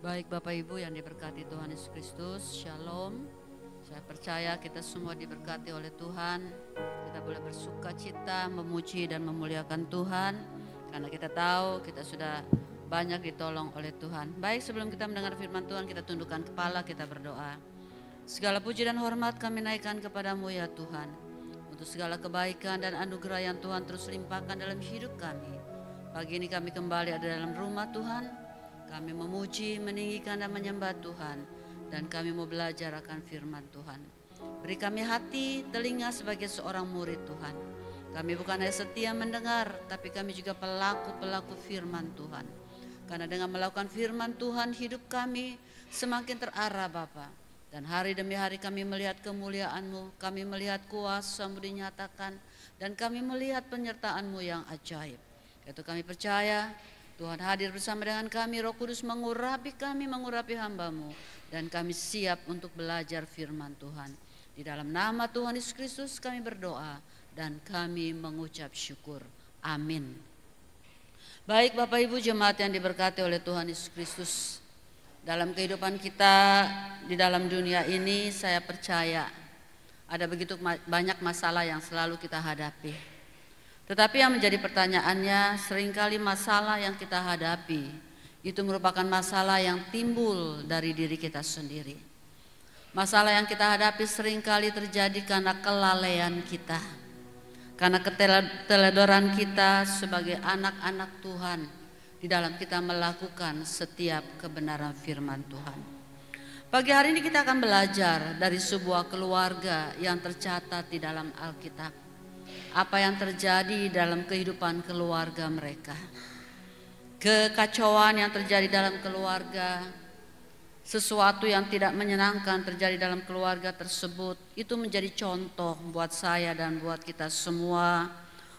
Baik Bapak Ibu yang diberkati Tuhan Yesus Kristus, Shalom. Saya percaya kita semua diberkati oleh Tuhan. Kita boleh bersuka cita, memuji dan memuliakan Tuhan, karena kita tahu kita sudah banyak ditolong oleh Tuhan. Baik, sebelum kita mendengar firman Tuhan, kita tundukkan kepala, kita berdoa. Segala puji dan hormat kami naikkan kepadamu ya Tuhan, untuk segala kebaikan dan anugerah yang Tuhan terus limpahkan dalam hidup kami. Pagi ini kami kembali ada dalam rumah Tuhan. Kami memuji, meninggikan dan menyembah Tuhan, dan kami mau belajar akan firman Tuhan. Beri kami hati, telinga sebagai seorang murid Tuhan. Kami bukan hanya setia mendengar, tapi kami juga pelaku-pelaku firman Tuhan. Karena dengan melakukan firman Tuhan, hidup kami semakin terarah Bapa. Dan hari demi hari kami melihat kemuliaan-Mu, kami melihat kuasa-Mu dinyatakan, dan kami melihat penyertaan-Mu yang ajaib. Itu kami percaya Tuhan hadir bersama dengan kami, Roh Kudus mengurapi kami, mengurapi hamba-Mu, dan kami siap untuk belajar firman Tuhan. Di dalam nama Tuhan Yesus Kristus kami berdoa dan kami mengucap syukur. Amin. Baik Bapak Ibu jemaat yang diberkati oleh Tuhan Yesus Kristus, dalam kehidupan kita di dalam dunia ini saya percaya ada begitu banyak masalah yang selalu kita hadapi. Tetapi yang menjadi pertanyaannya, seringkali masalah yang kita hadapi itu merupakan masalah yang timbul dari diri kita sendiri. Masalah yang kita hadapi seringkali terjadi karena kelalaian kita, karena keteledoran kita sebagai anak-anak Tuhan di dalam kita melakukan setiap kebenaran firman Tuhan. Pagi hari ini kita akan belajar dari sebuah keluarga yang tercatat di dalam Alkitab. Apa yang terjadi dalam kehidupan keluarga mereka, kekacauan yang terjadi dalam keluarga, sesuatu yang tidak menyenangkan terjadi dalam keluarga tersebut, itu menjadi contoh buat saya dan buat kita semua,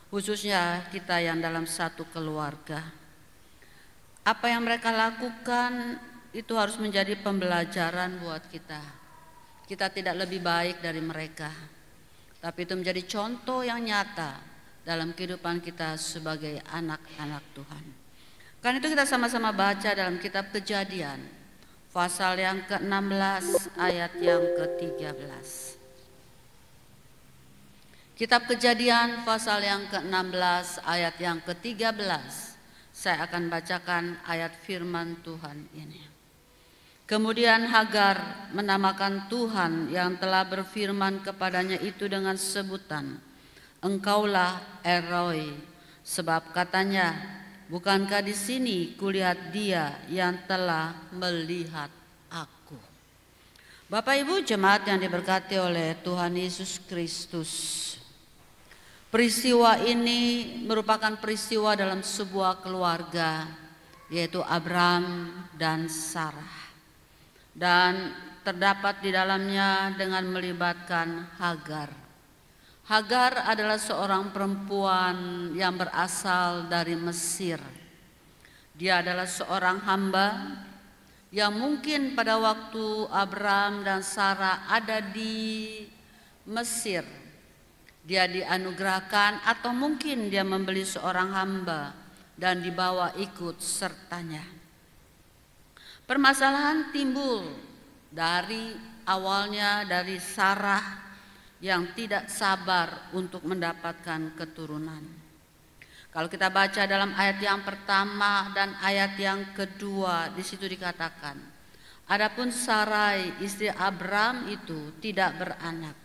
khususnya kita yang dalam satu keluarga. Apa yang mereka lakukan itu harus menjadi pembelajaran buat kita. Kita tidak lebih baik dari mereka, tapi itu menjadi contoh yang nyata dalam kehidupan kita sebagai anak-anak Tuhan. Karena itu kita sama-sama baca dalam kitab Kejadian, pasal yang ke-16 ayat yang ke-13. Kitab Kejadian pasal yang ke-16 ayat yang ke-13. Saya akan bacakan ayat firman Tuhan ini. Kemudian Hagar menamakan Tuhan yang telah berfirman kepadanya itu dengan sebutan, Engkaulah El-Roi, sebab katanya, bukankah di sini kulihat Dia yang telah melihat aku. Bapak Ibu jemaat yang diberkati oleh Tuhan Yesus Kristus, peristiwa ini merupakan peristiwa dalam sebuah keluarga, yaitu Abram dan Sarah. Dan terdapat di dalamnya dengan melibatkan Hagar. Hagar adalah seorang perempuan yang berasal dari Mesir. Dia adalah seorang hamba yang mungkin pada waktu Abram dan Sarah ada di Mesir, dia dianugerahkan atau mungkin dia membeli seorang hamba dan dibawa ikut sertanya. Permasalahan timbul dari awalnya dari Sarah yang tidak sabar untuk mendapatkan keturunan. Kalau kita baca dalam ayat yang pertama dan ayat yang kedua, di situ dikatakan, adapun Sarai istri Abram itu tidak beranak.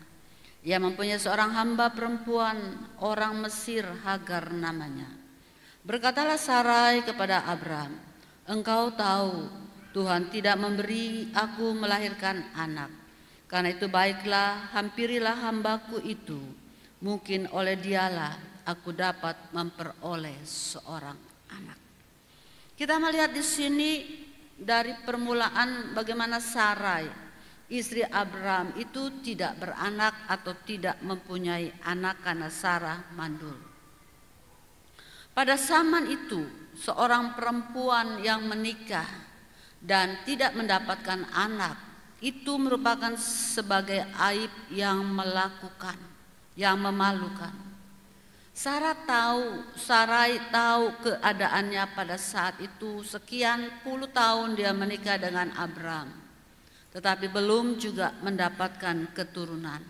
Ia mempunyai seorang hamba perempuan orang Mesir, Hagar namanya. Berkatalah Sarai kepada Abram, engkau tahu Tuhan tidak memberi aku melahirkan anak. Karena itu baiklah, hampirilah hambaku itu. Mungkin oleh dialah aku dapat memperoleh seorang anak. Kita melihat di sini dari permulaan bagaimana Sarai, istri Abram itu tidak beranak atau tidak mempunyai anak karena Sarah mandul. Pada zaman itu, seorang perempuan yang menikah dan tidak mendapatkan anak itu merupakan sebagai aib yang memalukan. Sarai tahu keadaannya pada saat itu, sekian puluh tahun dia menikah dengan Abram, tetapi belum juga mendapatkan keturunan.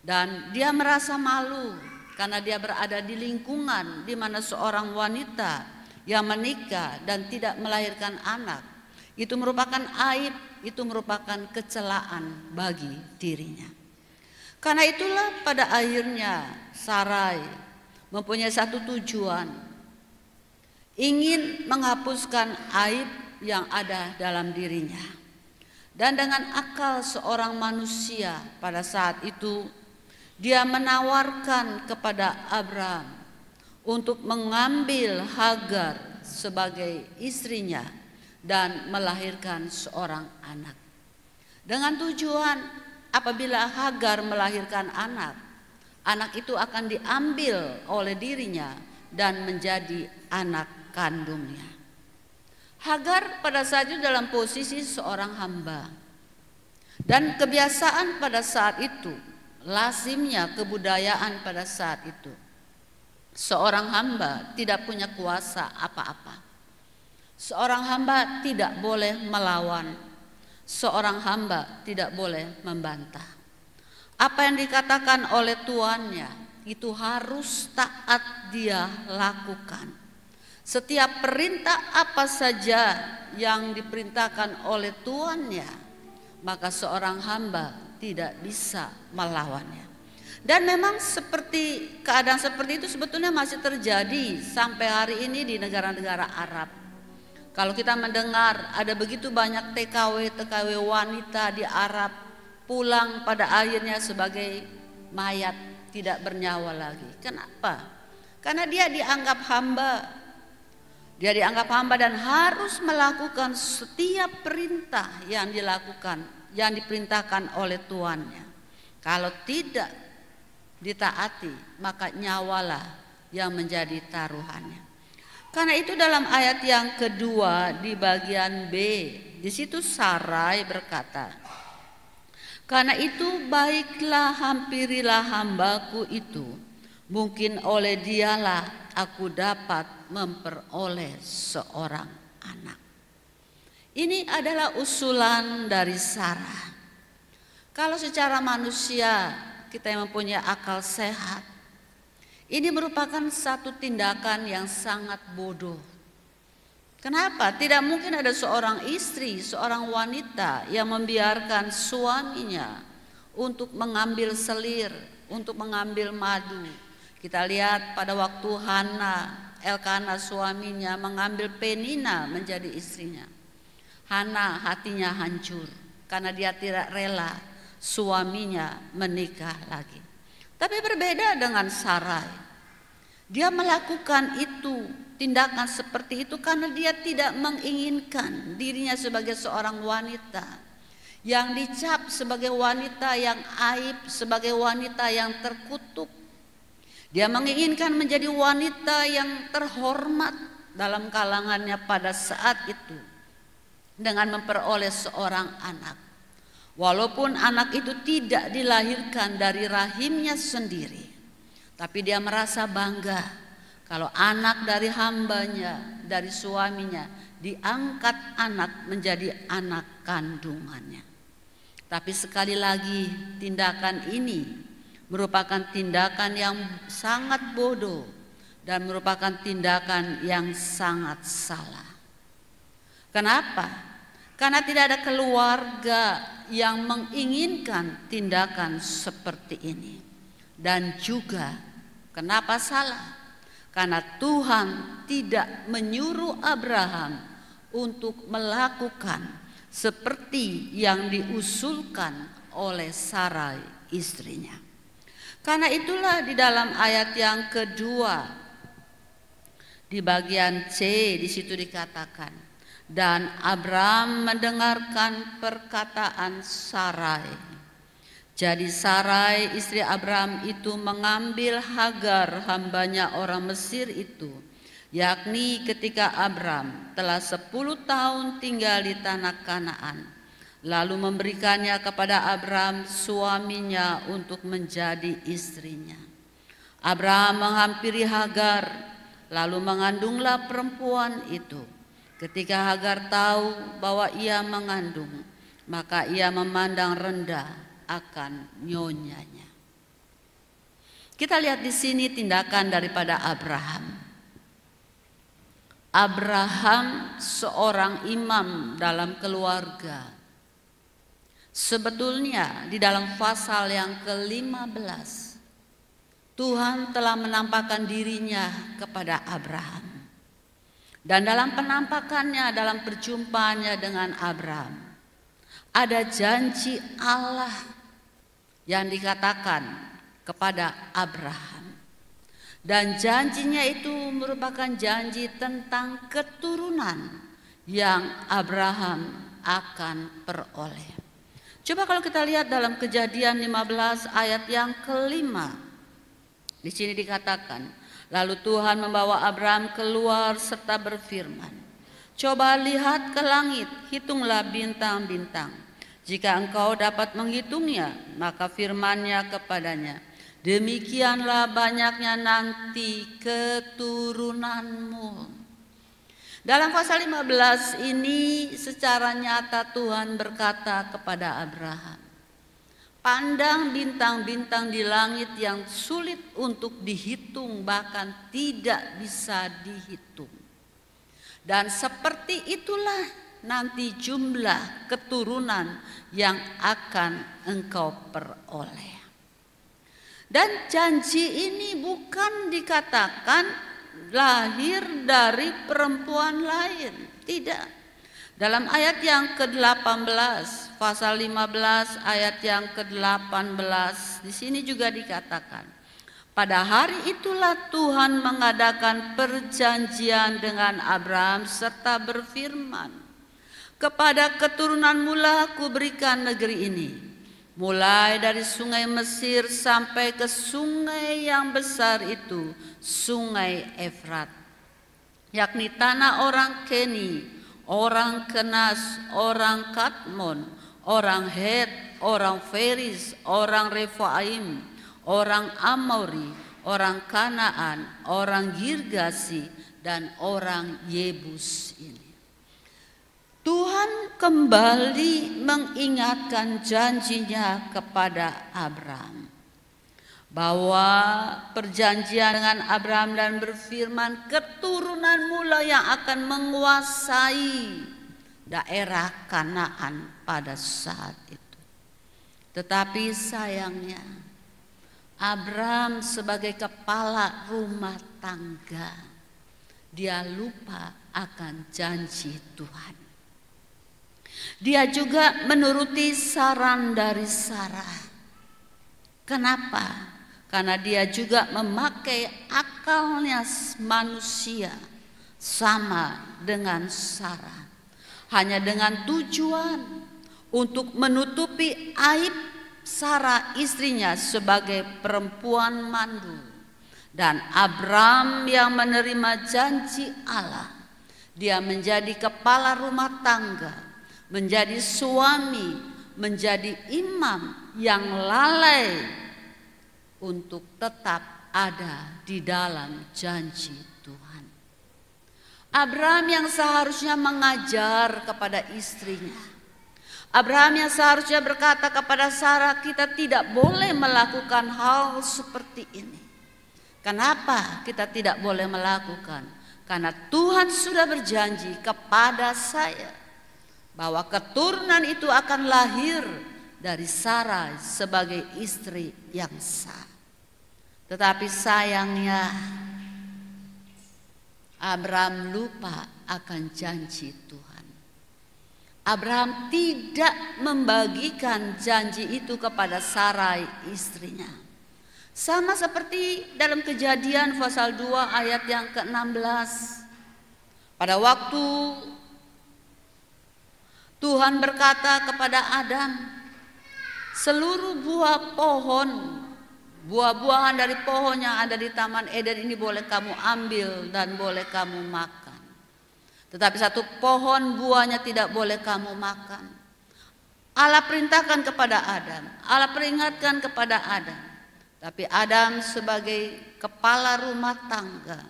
Dan dia merasa malu karena dia berada di lingkungan di mana seorang wanita yang menikah dan tidak melahirkan anak, itu merupakan aib, itu merupakan kecelaan bagi dirinya. Karena itulah pada akhirnya Sarai mempunyai satu tujuan, ingin menghapuskan aib yang ada dalam dirinya. Dan dengan akal seorang manusia pada saat itu, dia menawarkan kepada Abram untuk mengambil Hagar sebagai istrinya dan melahirkan seorang anak. Dengan tujuan apabila Hagar melahirkan anak, anak itu akan diambil oleh dirinya dan menjadi anak kandungnya. Hagar pada saat itu dalam posisi seorang hamba. Dan kebiasaan pada saat itu, lazimnya kebudayaan pada saat itu, seorang hamba tidak punya kuasa apa-apa. Seorang hamba tidak boleh melawan. Seorang hamba tidak boleh membantah. Apa yang dikatakan oleh tuannya itu harus taat dia lakukan. Setiap perintah apa saja yang diperintahkan oleh tuannya, maka seorang hamba tidak bisa melawannya. Dan memang keadaan seperti itu sebetulnya masih terjadi sampai hari ini di negara-negara Arab. Kalau kita mendengar ada begitu banyak TKW wanita di Arab pulang pada akhirnya sebagai mayat, tidak bernyawa lagi. Kenapa? Karena dia dianggap hamba. Dia dianggap hamba dan harus melakukan setiap perintah yang dilakukan, yang diperintahkan oleh tuannya. Kalau tidak ditaati, maka nyawalah yang menjadi taruhannya. Karena itu dalam ayat yang kedua di bagian B, di situ Sarai berkata, "Karena itu baiklah hampirilah hambaku itu, mungkin oleh dialah aku dapat memperoleh seorang anak." Ini adalah usulan dari Sarah. Kalau secara manusia kita yang mempunyai akal sehat, ini merupakan satu tindakan yang sangat bodoh. Kenapa? Tidak mungkin ada seorang istri, seorang wanita yang membiarkan suaminya untuk mengambil selir, untuk mengambil madu. Kita lihat pada waktu Elkana suaminya mengambil Penina menjadi istrinya. Hana hatinya hancur karena dia tidak rela suaminya menikah lagi. Tapi berbeda dengan Sarai. Dia melakukan itu, tindakan seperti itu karena dia tidak menginginkan dirinya sebagai seorang wanita yang dicap sebagai wanita yang aib, sebagai wanita yang terkutuk. Dia menginginkan menjadi wanita yang terhormat dalam kalangannya pada saat itu dengan memperoleh seorang anak. Walaupun anak itu tidak dilahirkan dari rahimnya sendiri, tapi dia merasa bangga kalau anak dari hambanya, dari suaminya, diangkat anak menjadi anak kandungannya. Tapi sekali lagi tindakan ini merupakan tindakan yang sangat bodoh dan merupakan tindakan yang sangat salah. Kenapa? Karena tidak ada keluarga yang menginginkan tindakan seperti ini. Dan juga kenapa salah? Karena Tuhan tidak menyuruh Abraham untuk melakukan seperti yang diusulkan oleh Sarai istrinya. Karena itulah di dalam ayat yang kedua di bagian C di situ dikatakan, dan Abram mendengarkan perkataan Sarai. Jadi Sarai istri Abram itu mengambil Hagar hambanya orang Mesir itu, yakni ketika Abram telah 10 tahun tinggal di tanah Kanaan, lalu memberikannya kepada Abram suaminya untuk menjadi istrinya. Abraham menghampiri Hagar, lalu mengandunglah perempuan itu. Ketika Hagar tahu bahwa ia mengandung, maka ia memandang rendah akan nyonyanya. Kita lihat di sini tindakan daripada Abraham. Abraham seorang imam dalam keluarga. Sebetulnya di dalam pasal yang ke-15 Tuhan telah menampakkan dirinya kepada Abraham. Dan dalam penampakannya, dalam perjumpaannya dengan Abraham, ada janji Allah yang dikatakan kepada Abraham. Dan janjinya itu merupakan janji tentang keturunan yang Abraham akan peroleh. Coba kalau kita lihat dalam Kejadian 15 ayat yang ke-5. Di sini dikatakan, lalu Tuhan membawa Abraham keluar serta berfirman, coba lihat ke langit, hitunglah bintang-bintang. Jika engkau dapat menghitungnya, maka firman-Nya kepadanya, demikianlah banyaknya nanti keturunanmu. Dalam pasal 15 ini secara nyata Tuhan berkata kepada Abraham, pandang bintang-bintang di langit yang sulit untuk dihitung, bahkan tidak bisa dihitung. Dan seperti itulah nanti jumlah keturunan yang akan engkau peroleh. Dan janji ini bukan dikatakan lahir dari perempuan lain, tidak. Dalam ayat yang ke-18, pasal 15 ayat yang ke-18, di sini juga dikatakan, pada hari itulah Tuhan mengadakan perjanjian dengan Abraham serta berfirman, kepada keturunanmu lah aku berikan negeri ini, mulai dari sungai Mesir sampai ke sungai yang besar itu, sungai Efrat, yakni tanah orang Keni, orang Kenas, orang Kadmon, orang Het, orang Feris, orang Refaim, orang Amori, orang Kanaan, orang Girgasi, dan orang Yebus ini. Tuhan kembali mengingatkan janjinya kepada Abraham, bahwa perjanjian dengan Abraham dan berfirman, keturunanmu lah yang akan menguasai daerah Kanaan pada saat itu. Tetapi sayangnya Abraham sebagai kepala rumah tangga, dia lupa akan janji Tuhan. Dia juga menuruti saran dari Sarah. Kenapa? Karena dia juga memakai akalnya manusia sama dengan Sarah. Hanya dengan tujuan untuk menutupi aib Sarah istrinya sebagai perempuan mandu. Dan Abraham yang menerima janji Allah, dia menjadi kepala rumah tangga, menjadi suami, menjadi imam yang lalai untuk tetap ada di dalam janji Tuhan. Abraham yang seharusnya mengajar kepada istrinya, Abraham yang seharusnya berkata kepada Sarah, kita tidak boleh melakukan hal seperti ini. Kenapa kita tidak boleh melakukan? Karena Tuhan sudah berjanji kepada saya bahwa keturunan itu akan lahir dari Sarah sebagai istri yang sah. Tetapi sayangnya Abraham lupa akan janji Tuhan. Abraham tidak membagikan janji itu kepada Sarai istrinya. Sama seperti dalam Kejadian pasal 2 ayat yang ke-16. Pada waktu Tuhan berkata kepada Adam, seluruh buah pohon, buah-buahan dari pohon yang ada di Taman Eden ini boleh kamu ambil dan boleh kamu makan. Tetapi satu pohon buahnya tidak boleh kamu makan. Allah perintahkan kepada Adam, Allah peringatkan kepada Adam, Tapi Adam sebagai kepala rumah tangga,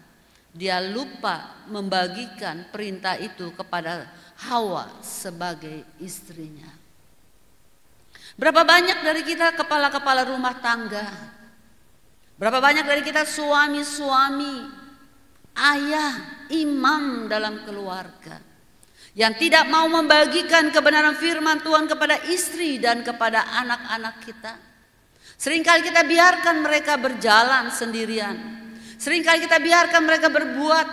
dia lupa membagikan perintah itu kepada Hawa sebagai istrinya. Berapa banyak dari kita kepala-kepala rumah tangga? Berapa banyak dari kita suami-suami, ayah, imam dalam keluarga yang tidak mau membagikan kebenaran firman Tuhan kepada istri dan kepada anak-anak kita? Seringkali kita biarkan mereka berjalan sendirian. Seringkali kita biarkan mereka berbuat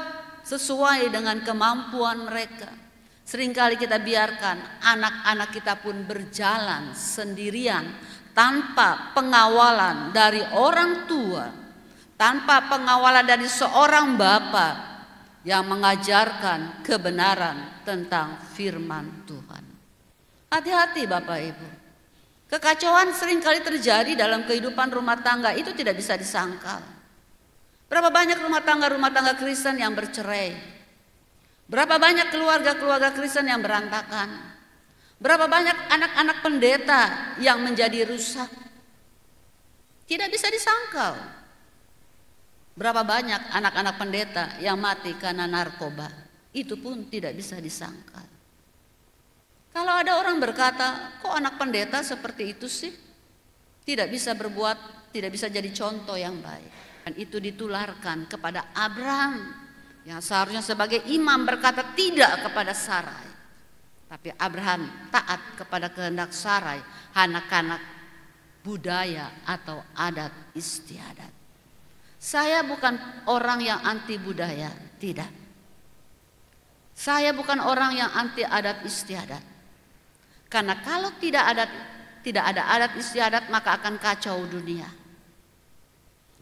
sesuai dengan kemampuan mereka. Seringkali kita biarkan anak-anak kita pun berjalan sendirian tanpa pengawalan dari orang tua, tanpa pengawalan dari seorang bapa yang mengajarkan kebenaran tentang firman Tuhan. Hati-hati Bapak Ibu. Kekacauan seringkali terjadi dalam kehidupan rumah tangga, itu tidak bisa disangkal. Berapa banyak rumah tangga Kristen yang bercerai? Berapa banyak keluarga-keluarga Kristen yang berantakan? Berapa banyak anak-anak pendeta yang menjadi rusak? Tidak bisa disangkal. Berapa banyak anak-anak pendeta yang mati karena narkoba? Itu pun tidak bisa disangkal. Kalau ada orang berkata, kok anak pendeta seperti itu sih? Tidak bisa berbuat, tidak bisa jadi contoh yang baik. Dan itu ditularkan kepada Abraham yang seharusnya sebagai imam berkata tidak kepada Sarai. Tapi Abraham taat kepada kehendak Sarai, anak-anak budaya atau adat istiadat. Saya bukan orang yang anti budaya, tidak. Saya bukan orang yang anti adat istiadat. Karena kalau tidak ada adat istiadat, maka akan kacau dunia.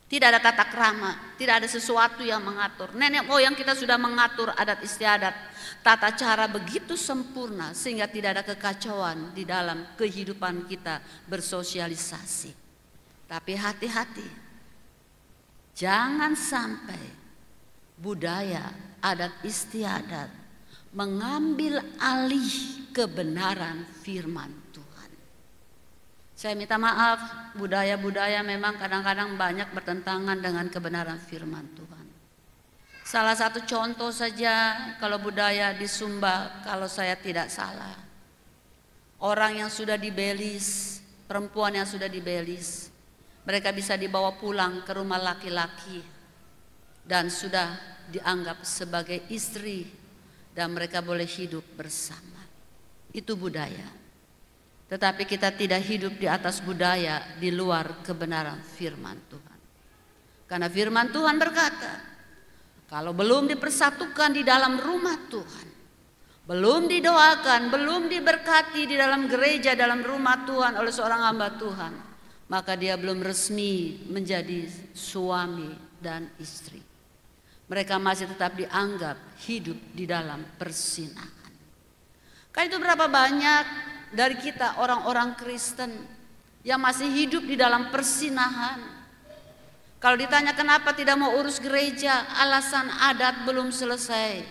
Tidak ada tata krama, tidak ada sesuatu yang mengatur. Nenek moyang kita sudah mengatur adat istiadat, tata cara begitu sempurna sehingga tidak ada kekacauan di dalam kehidupan kita bersosialisasi. Tapi hati-hati, jangan sampai budaya adat istiadat mengambil alih kebenaran firman Tuhan. Saya minta maaf, budaya-budaya memang kadang-kadang banyak bertentangan dengan kebenaran firman Tuhan. Salah satu contoh saja, kalau budaya di Sumba, kalau saya tidak salah, orang yang sudah dibelis, perempuan yang sudah dibelis, mereka bisa dibawa pulang ke rumah laki-laki dan sudah dianggap sebagai istri, dan mereka boleh hidup bersama. Itu budaya. Tetapi kita tidak hidup di atas budaya di luar kebenaran firman Tuhan. Karena firman Tuhan berkata, kalau belum dipersatukan di dalam rumah Tuhan, belum didoakan, belum diberkati di dalam gereja, dalam rumah Tuhan oleh seorang hamba Tuhan, maka dia belum resmi menjadi suami dan istri. Mereka masih tetap dianggap hidup di dalam persinahan. Karena itu berapa banyak dari kita orang-orang Kristen yang masih hidup di dalam persinahan. Kalau ditanya kenapa tidak mau urus gereja, alasan adat belum selesai,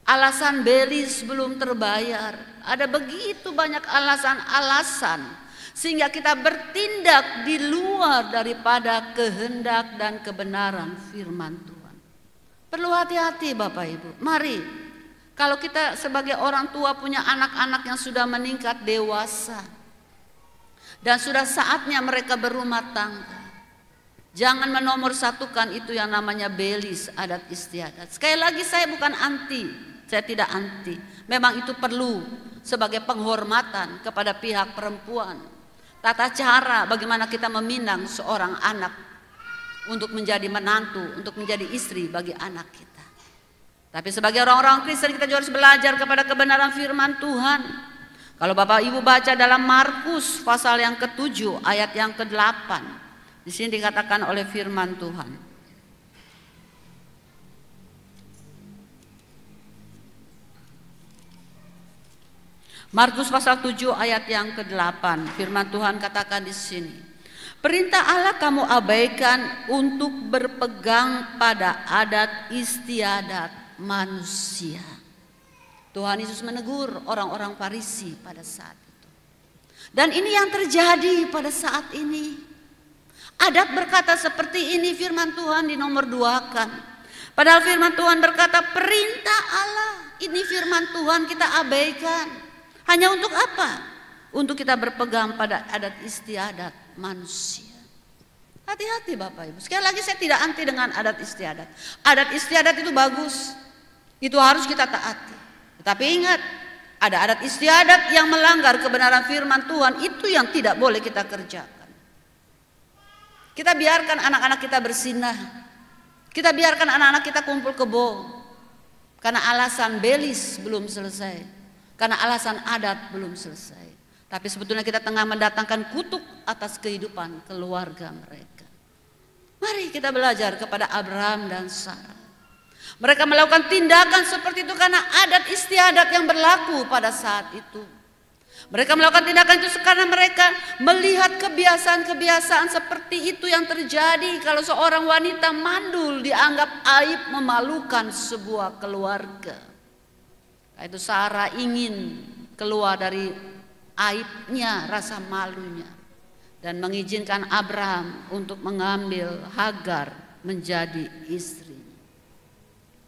alasan belis belum terbayar. Ada begitu banyak alasan-alasan sehingga kita bertindak di luar daripada kehendak dan kebenaran firman Tuhan. Perlu hati-hati Bapak Ibu. Mari, kalau kita sebagai orang tua punya anak-anak yang sudah meningkat dewasa dan sudah saatnya mereka berumah tangga, jangan menomorsatukan itu yang namanya belis, adat istiadat. Sekali lagi saya bukan anti, saya tidak anti. Memang itu perlu sebagai penghormatan kepada pihak perempuan. Tata cara bagaimana kita meminang seorang anak untuk menjadi menantu, untuk menjadi istri bagi anak kita. Tapi sebagai orang-orang Kristen kita juga harus belajar kepada kebenaran firman Tuhan. Kalau Bapak Ibu baca dalam Markus pasal yang ke-7 ayat yang ke-8, di sini dikatakan oleh firman Tuhan. Markus pasal 7 ayat yang ke-8, firman Tuhan katakan di sini. Perintah Allah kamu abaikan untuk berpegang pada adat istiadat manusia. Tuhan Yesus menegur orang-orang Farisi pada saat itu. Dan ini yang terjadi pada saat ini. Adat berkata seperti ini, firman Tuhan dinomor 2-kan. Padahal firman Tuhan berkata perintah Allah. Ini firman Tuhan kita abaikan. Hanya untuk apa? Untuk kita berpegang pada adat istiadat manusia. Hati-hati Bapak Ibu. Sekali lagi saya tidak anti dengan adat istiadat. Adat istiadat itu bagus. Itu harus kita taati. Tetapi ingat, ada adat istiadat yang melanggar kebenaran firman Tuhan, itu yang tidak boleh kita kerjakan. Kita biarkan anak-anak kita bersinah. Kita biarkan anak-anak kita kumpul kebo. Karena alasan belis belum selesai. Karena alasan adat belum selesai. Tapi sebetulnya kita tengah mendatangkan kutuk atas kehidupan keluarga mereka. Mari kita belajar kepada Abraham dan Sarah. Mereka melakukan tindakan seperti itu karena adat istiadat yang berlaku pada saat itu. Mereka melakukan tindakan itu karena mereka melihat kebiasaan-kebiasaan seperti itu yang terjadi. Kalau seorang wanita mandul dianggap aib, memalukan sebuah keluarga. Itu Sarah ingin keluar dari aibnya, rasa malunya, dan mengizinkan Abraham untuk mengambil Hagar menjadi istri.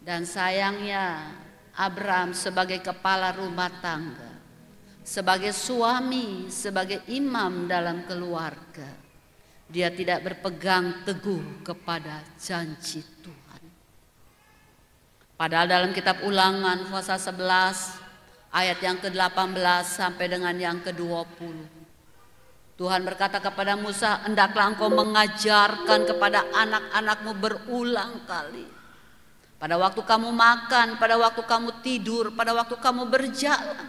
Dan sayangnya Abraham sebagai kepala rumah tangga, sebagai suami, sebagai imam dalam keluarga, dia tidak berpegang teguh kepada janji Tuhan. Padahal dalam kitab Ulangan pasal 11 ayat yang ke-18 sampai dengan yang ke-20, Tuhan berkata kepada Musa, hendaklah engkau mengajarkan kepada anak-anakmu berulang kali. Pada waktu kamu makan, pada waktu kamu tidur, pada waktu kamu berjalan.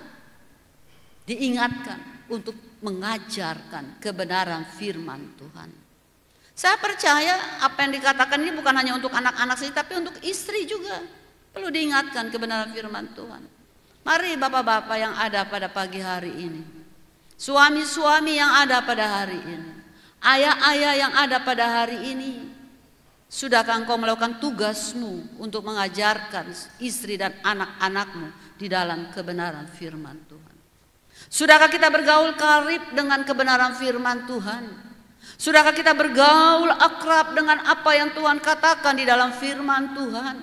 Diingatkan untuk mengajarkan kebenaran firman Tuhan. Saya percaya apa yang dikatakan ini bukan hanya untuk anak-anak saja, tapi untuk istri juga. Perlu diingatkan kebenaran firman Tuhan. Mari bapak-bapak yang ada pada pagi hari ini, suami-suami yang ada pada hari ini, ayah-ayah yang ada pada hari ini, sudahkah engkau melakukan tugasmu untuk mengajarkan istri dan anak-anakmu di dalam kebenaran firman Tuhan? Sudahkah kita bergaul karib dengan kebenaran firman Tuhan? Sudahkah kita bergaul akrab dengan apa yang Tuhan katakan di dalam firman Tuhan?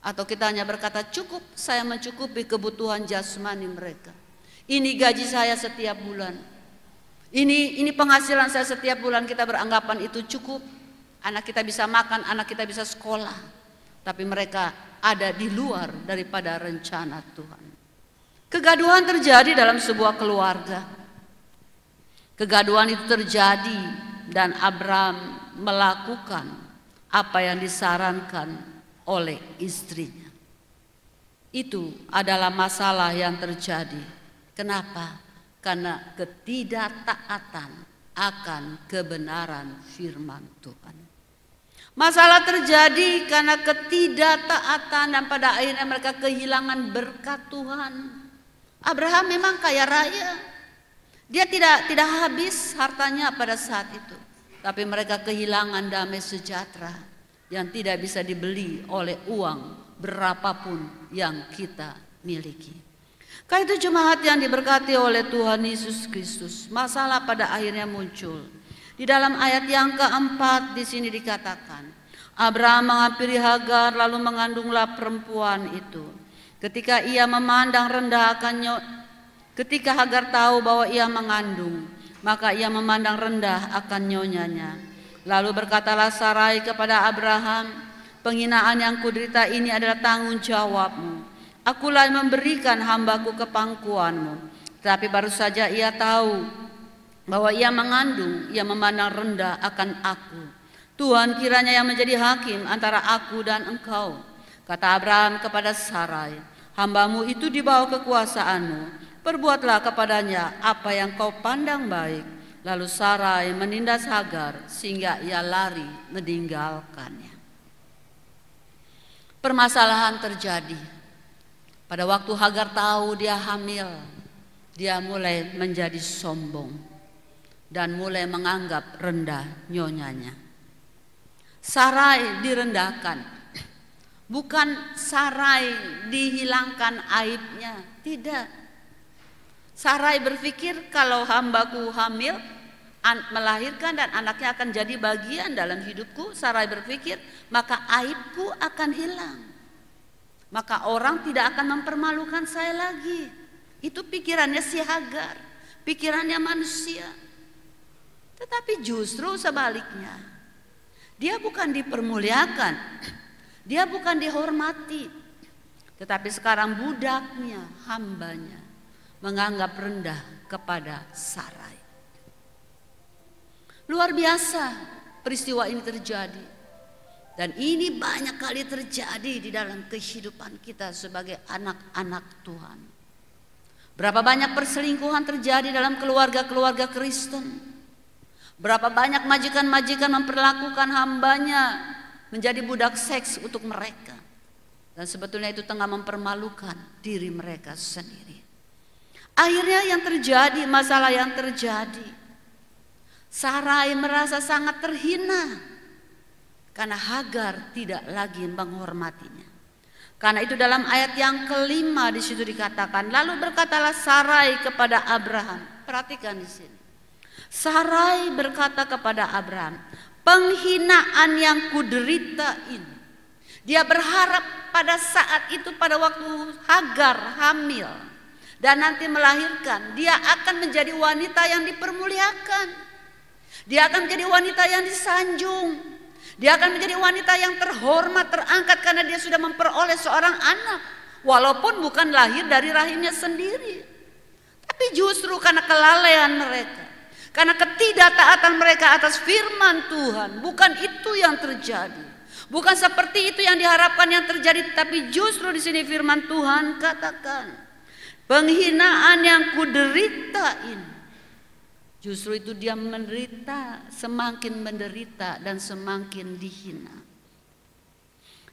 Atau kita hanya berkata cukup, saya mencukupi kebutuhan jasmani mereka. Ini gaji saya setiap bulan. Ini penghasilan saya setiap bulan, kita beranggapan itu cukup. Anak kita bisa makan, anak kita bisa sekolah. Tapi mereka ada di luar daripada rencana Tuhan. Kegaduhan terjadi dalam sebuah keluarga. Kegaduhan itu terjadi dan Abraham melakukan apa yang disarankan oleh istrinya. Itu adalah masalah yang terjadi. Kenapa? Karena ketidaktaatan akan kebenaran firman Tuhan. Masalah terjadi karena ketidaktaatan dan pada akhirnya mereka kehilangan berkat Tuhan. Abraham memang kaya raya. Dia tidak habis hartanya pada saat itu. Tapi mereka kehilangan damai sejahtera yang tidak bisa dibeli oleh uang berapapun yang kita miliki. Karena itu jemaat yang diberkati oleh Tuhan Yesus Kristus, masalah pada akhirnya muncul. Di dalam ayat yang keempat di sini dikatakan, Abraham menghampiri Hagar lalu mengandunglah perempuan itu. Ketika Hagar tahu bahwa ia mengandung, maka ia memandang rendah akan nyonyanya. Lalu berkatalah Sarai kepada Abraham, penghinaan yang kuderita ini adalah tanggung jawabmu. Akulah yang memberikan hambaku ke pangkuanmu. Tapi baru saja ia tahu bahwa ia mengandung, ia memandang rendah akan aku. Tuhan kiranya yang menjadi hakim antara aku dan engkau. Kata Abraham kepada Sarai, hambamu itu di bawah kekuasaanmu. Perbuatlah kepadanya apa yang kau pandang baik. Lalu Sarai menindas Hagar sehingga ia lari meninggalkannya. Permasalahan terjadi. Pada waktu Hagar tahu dia hamil, dia mulai menjadi sombong dan mulai menganggap rendah nyonyanya. Sarai direndahkan. Bukan Sarai dihilangkan aibnya, tidak. Sarai berpikir kalau hambaku hamil, melahirkan dan anaknya akan jadi bagian dalam hidupku. Sarai berpikir, maka aibku akan hilang. Maka orang tidak akan mempermalukan saya lagi. Itu pikirannya si Hagar, pikirannya manusia. Tetapi justru sebaliknya, dia bukan dipermuliakan, dia bukan dihormati, tetapi sekarang budaknya, hambanya menganggap rendah kepada Sarai. Luar biasa peristiwa ini terjadi. Dan ini banyak kali terjadi di dalam kehidupan kita sebagai anak-anak Tuhan. Berapa banyak perselingkuhan terjadi dalam keluarga-keluarga Kristen. Berapa banyak majikan-majikan memperlakukan hambanya menjadi budak seks untuk mereka. Dan sebetulnya itu tengah mempermalukan diri mereka sendiri. Akhirnya yang terjadi, masalah yang terjadi, Sarai merasa sangat terhina karena Hagar tidak lagi menghormatinya. Karena itu dalam ayat yang kelima di situ dikatakan, lalu berkatalah Sarai kepada Abraham. Perhatikan di sini. Sarai berkata kepada Abraham, penghinaan yang kuderita ini. Dia berharap pada saat itu, pada waktu Hagar hamil dan nanti melahirkan, dia akan menjadi wanita yang dipermuliakan. Dia akan menjadi wanita yang disanjung. Dia akan menjadi wanita yang terhormat, terangkat karena dia sudah memperoleh seorang anak. Walaupun bukan lahir dari rahimnya sendiri. Tapi justru karena kelalaian mereka, karena ketidaktaatan mereka atas firman Tuhan, bukan itu yang terjadi. Bukan seperti itu yang diharapkan yang terjadi, tapi justru di sini firman Tuhan katakan, penghinaan yang kuderita ini. Justru itu dia menderita, semakin menderita dan semakin dihina.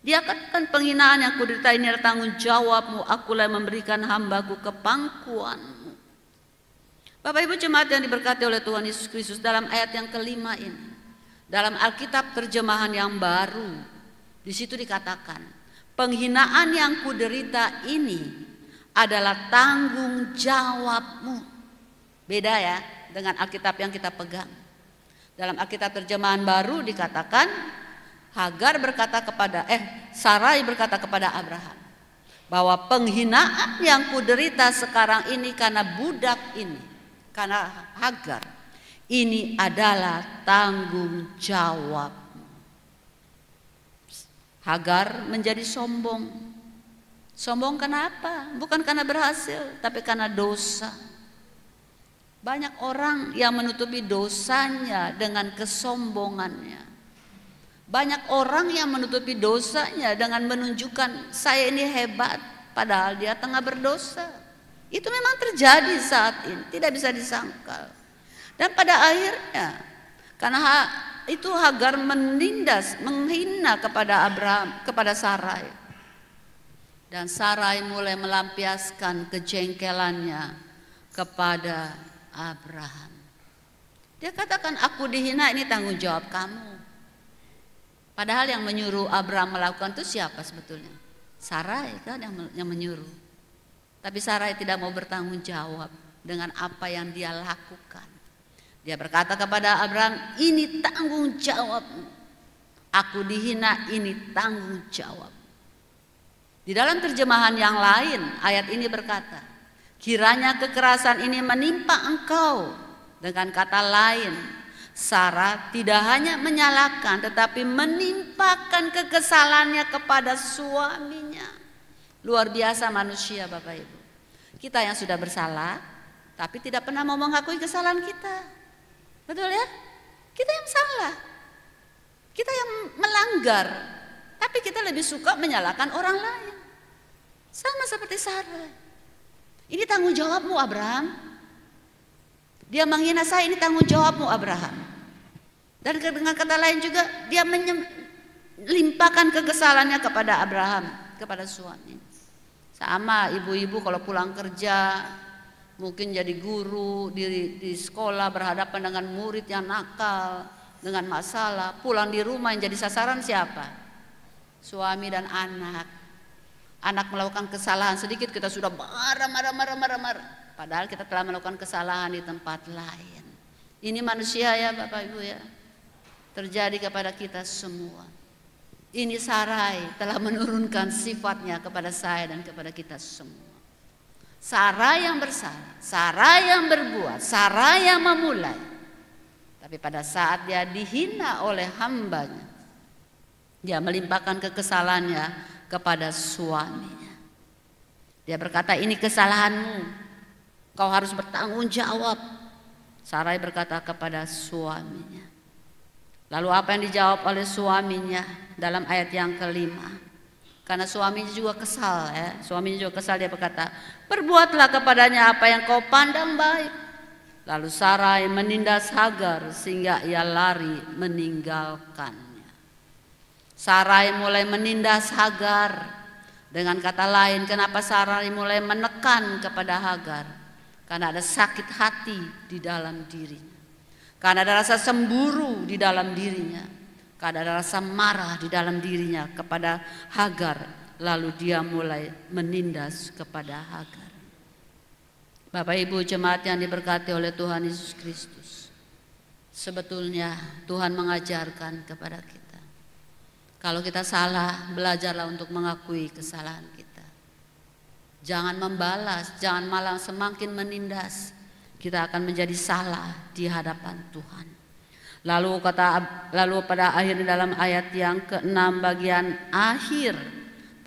Dia katakan penghinaan yang kuderita ini adalah tanggung jawabmu, akulah yang memberikan hambaku ke pangkuanmu. Bapak Ibu jemaat yang diberkati oleh Tuhan Yesus Kristus, dalam ayat yang kelima ini, dalam Alkitab terjemahan yang baru, di situ dikatakan, penghinaan yang kuderita ini adalah tanggung jawabmu. Beda ya dengan Alkitab yang kita pegang. Dalam Alkitab terjemahan baru dikatakan, Sarai berkata kepada Abraham bahwa penghinaan yang kuderita sekarang ini karena budak ini, karena Hagar, ini adalah tanggung jawabmu. Hagar menjadi sombong. Sombong kenapa? Bukan karena berhasil, tapi karena dosa. Banyak orang yang menutupi dosanya dengan kesombongannya. Banyak orang yang menutupi dosanya dengan menunjukkan saya ini hebat, padahal dia tengah berdosa. Itu memang terjadi saat ini, tidak bisa disangkal. Dan pada akhirnya, karena itu Hagar menindas, menghina kepada Abraham, kepada Sarai. Dan Sarai mulai melampiaskan kejengkelannya kepada Abraham. Dia katakan, aku dihina, ini tanggung jawab kamu. Padahal yang menyuruh Abraham melakukan itu siapa sebetulnya? Sarai kan yang menyuruh. Tapi Sarai tidak mau bertanggung jawab dengan apa yang dia lakukan. Dia berkata kepada Abraham, ini tanggung jawabmu. Aku dihina, ini tanggung jawab. Di dalam terjemahan yang lain, ayat ini berkata, kiranya kekerasan ini menimpa engkau. Dengan kata lain, Sarah tidak hanya menyalahkan tetapi menimpakan kekesalannya kepada suaminya. Luar biasa manusia Bapak Ibu. Kita yang sudah bersalah tapi tidak pernah mau mengakui kesalahan kita. Betul ya? Kita yang salah. Kita yang melanggar. Tapi kita lebih suka menyalahkan orang lain. Sama seperti Sarah. Ini tanggung jawabmu Abraham. Dia menghina saya, ini tanggung jawabmu Abraham. Dan dengan kata lain juga dia melimpahkan kekesalannya kepada Abraham, kepada suami. Sama ibu-ibu kalau pulang kerja, mungkin jadi guru di sekolah berhadapan dengan murid yang nakal, dengan masalah, pulang di rumah yang jadi sasaran siapa? Suami dan anak. Anak melakukan kesalahan sedikit kita sudah marah. Padahal kita telah melakukan kesalahan di tempat lain. Ini manusia ya Bapak Ibu ya, terjadi kepada kita semua. Ini Sarai telah menurunkan sifatnya kepada saya dan kepada kita semua. Sarai yang bersalah, Sarai yang berbuat, Sarai yang memulai. Tapi pada saat dia dihina oleh hambanya, dia melimpahkan kekesalannya kepada suaminya. Dia berkata, ini kesalahanmu, kau harus bertanggung jawab. Sarai berkata kepada suaminya. Lalu apa yang dijawab oleh suaminya dalam ayat yang kelima? Karena suaminya juga kesal ya. Suaminya juga kesal, dia berkata, perbuatlah kepadanya apa yang kau pandang baik. Lalu Sarai menindas Hagar sehingga ia lari meninggalkannya. Sarai mulai menindas Hagar. Dengan kata lain, kenapa Sarai mulai menekan kepada Hagar? Karena ada sakit hati di dalam dirinya. Karena ada rasa cemburu di dalam dirinya. Karena ada rasa marah di dalam dirinya kepada Hagar. Lalu dia mulai menindas kepada Hagar. Bapak Ibu jemaat yang diberkati oleh Tuhan Yesus Kristus. Sebetulnya Tuhan mengajarkan kepada kita. Kalau kita salah, belajarlah untuk mengakui kesalahan kita. Jangan membalas, jangan malah semakin menindas. Kita akan menjadi salah di hadapan Tuhan. Lalu pada akhirnya dalam ayat yang ke-6 bagian akhir,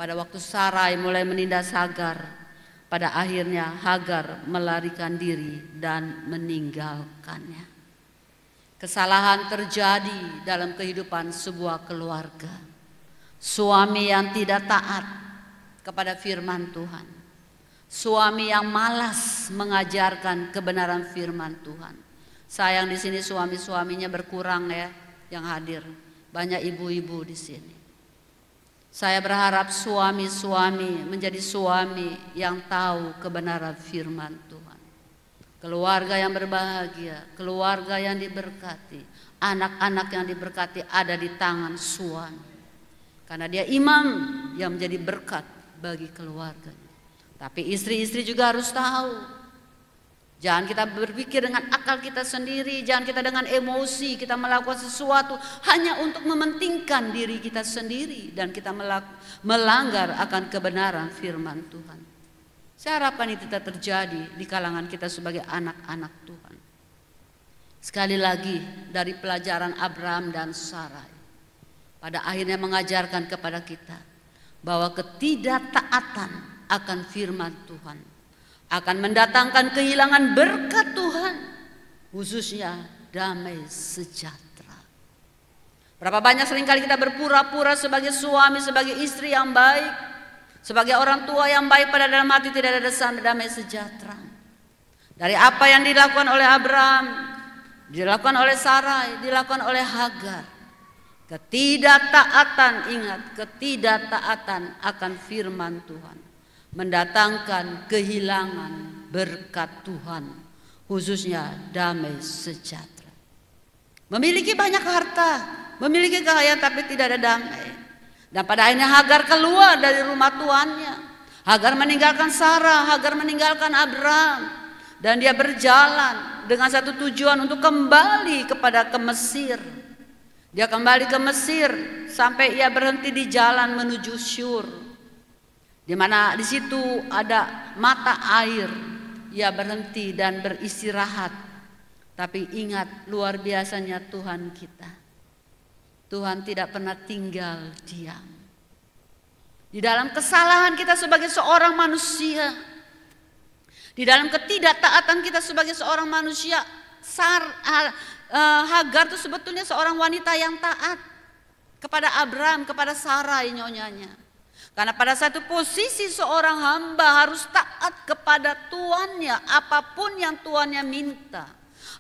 pada waktu Sarai mulai menindas Hagar, pada akhirnya Hagar melarikan diri dan meninggalkannya. Kesalahan terjadi dalam kehidupan sebuah keluarga. Suami yang tidak taat kepada firman Tuhan. Suami yang malas mengajarkan kebenaran firman Tuhan. Sayang di sini suami-suaminya berkurang ya yang hadir. Banyak ibu-ibu di sini. Saya berharap suami-suami menjadi suami yang tahu kebenaran firman Tuhan. Keluarga yang berbahagia, keluarga yang diberkati, anak-anak yang diberkati ada di tangan suami. Karena dia imam yang menjadi berkat bagi keluarganya. Tapi istri-istri juga harus tahu. Jangan kita berpikir dengan akal kita sendiri. Jangan kita dengan emosi kita melakukan sesuatu hanya untuk mementingkan diri kita sendiri. Dan kita melanggar akan kebenaran firman Tuhan. Saya harapkan itu tidak terjadi di kalangan kita sebagai anak-anak Tuhan. Sekali lagi dari pelajaran Abraham dan Sarai. Pada akhirnya mengajarkan kepada kita bahwa ketidaktaatan akan firman Tuhan akan mendatangkan kehilangan berkat Tuhan, khususnya damai sejahtera. Berapa banyak seringkali kita berpura-pura sebagai suami, sebagai istri yang baik, sebagai orang tua yang baik, pada dalam hati tidak ada damai sejahtera. Dari apa yang dilakukan oleh Abraham, dilakukan oleh Sarai, dilakukan oleh Hagar. Ketidaktaatan, ingat, ketidaktaatan akan firman Tuhan mendatangkan kehilangan berkat Tuhan, khususnya damai sejahtera. Memiliki banyak harta, memiliki kekayaan tapi tidak ada damai. Dan pada akhirnya Hagar keluar dari rumah tuannya. Hagar meninggalkan Sarah, Hagar meninggalkan Abraham. Dan dia berjalan dengan satu tujuan untuk kembali ke Mesir. Dia kembali ke Mesir sampai ia berhenti di jalan menuju Syur. Di mana di situ ada mata air. Ia berhenti dan beristirahat. Tapi ingat, luar biasanya Tuhan kita. Tuhan tidak pernah tinggal diam. Di dalam kesalahan kita sebagai seorang manusia, di dalam ketidaktaatan kita sebagai seorang manusia, Hagar itu sebetulnya seorang wanita yang taat kepada Abraham, kepada Sarai nyonyanya. Karena pada satu posisi seorang hamba harus taat kepada tuannya, apapun yang tuannya minta.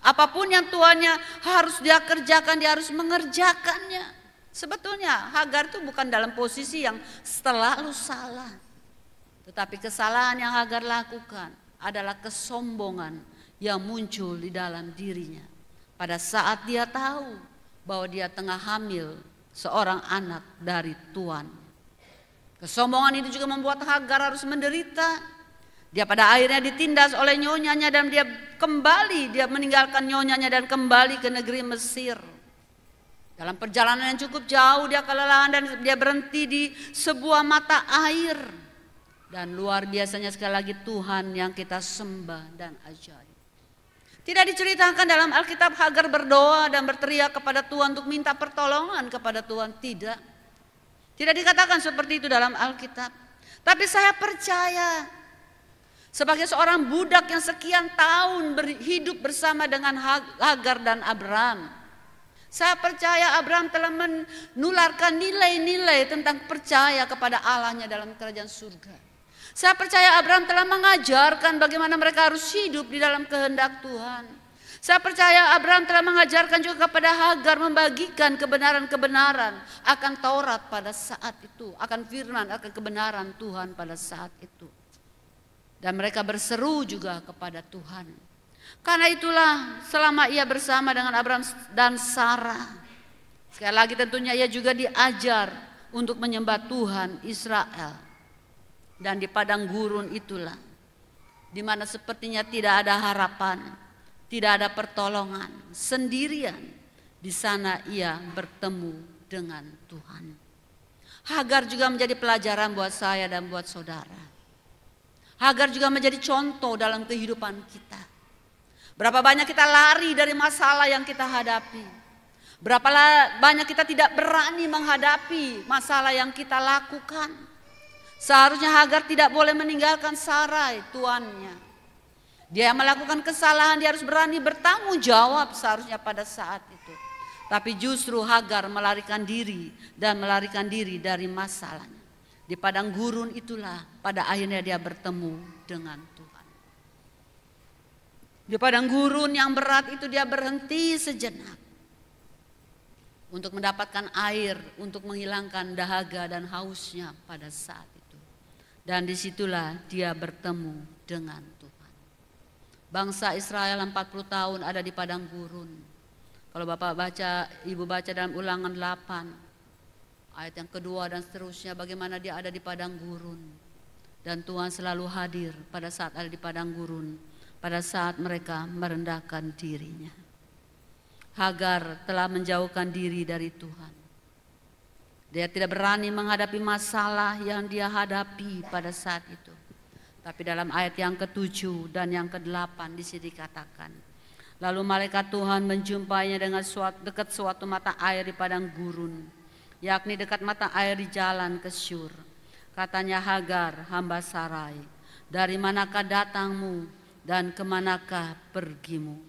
Apapun yang tuannya harus dia kerjakan, dia harus mengerjakannya. Sebetulnya Hagar itu bukan dalam posisi yang selalu salah. Tetapi kesalahan yang Hagar lakukan adalah kesombongan yang muncul di dalam dirinya. Pada saat dia tahu bahwa dia tengah hamil seorang anak dari tuan. Kesombongan itu juga membuat Hagar harus menderita. Dia pada akhirnya ditindas oleh nyonyanya dan dia meninggalkan nyonyanya dan kembali ke negeri Mesir. Dalam perjalanan yang cukup jauh dia kelelahan dan dia berhenti di sebuah mata air. Dan luar biasanya sekali lagi Tuhan yang kita sembah dan ajaib. Tidak diceritakan dalam Alkitab Hagar berdoa dan berteriak kepada Tuhan untuk minta pertolongan kepada Tuhan. Tidak. Tidak dikatakan seperti itu dalam Alkitab. Tapi saya percaya sebagai seorang budak yang sekian tahun hidup bersama dengan Hagar dan Abram. Saya percaya Abram telah menularkan nilai-nilai tentang percaya kepada Allahnya dalam kerajaan surga. Saya percaya Abram telah mengajarkan bagaimana mereka harus hidup di dalam kehendak Tuhan. Saya percaya Abram telah mengajarkan juga kepada Hagar membagikan kebenaran-kebenaran akan Taurat pada saat itu, akan firman, akan kebenaran Tuhan pada saat itu. Dan mereka berseru juga kepada Tuhan. Karena itulah selama ia bersama dengan Abram dan Sarah, sekali lagi tentunya ia juga diajar untuk menyembah Tuhan Israel. Dan di padang gurun itulah, di mana sepertinya tidak ada harapan, tidak ada pertolongan, sendirian, di sana ia bertemu dengan Tuhan. Hagar juga menjadi pelajaran buat saya dan buat saudara. Hagar juga menjadi contoh dalam kehidupan kita. Berapa banyak kita lari dari masalah yang kita hadapi. Berapa banyak kita tidak berani menghadapi masalah yang kita lakukan. Seharusnya Hagar tidak boleh meninggalkan Sarai, tuannya. Dia melakukan kesalahan, dia harus berani bertanggung jawab seharusnya pada saat itu. Tapi justru Hagar melarikan diri dari masalahnya. Di padang gurun itulah pada akhirnya dia bertemu dengan Tuhan. Di padang gurun yang berat itu dia berhenti sejenak untuk mendapatkan air, untuk menghilangkan dahaga dan hausnya pada saat itu. Dan disitulah dia bertemu dengan Tuhan. Bangsa Israel 40 tahun ada di padang gurun. Kalau Bapak baca, Ibu baca dalam Ulangan 8, ayat yang kedua dan seterusnya, bagaimana dia ada di padang gurun. Dan Tuhan selalu hadir pada saat ada di padang gurun, pada saat mereka merendahkan dirinya. Hagar telah menjauhkan diri dari Tuhan. Dia tidak berani menghadapi masalah yang dia hadapi pada saat itu. Tapi dalam ayat yang ke-7 dan yang ke-8 di sini dikatakan, lalu malaikat Tuhan menjumpainya dengan dekat suatu mata air di padang gurun, yakni dekat mata air di jalan ke Syur. Katanya, Hagar, hamba Sarai, dari manakah datangmu dan kemanakah pergimu?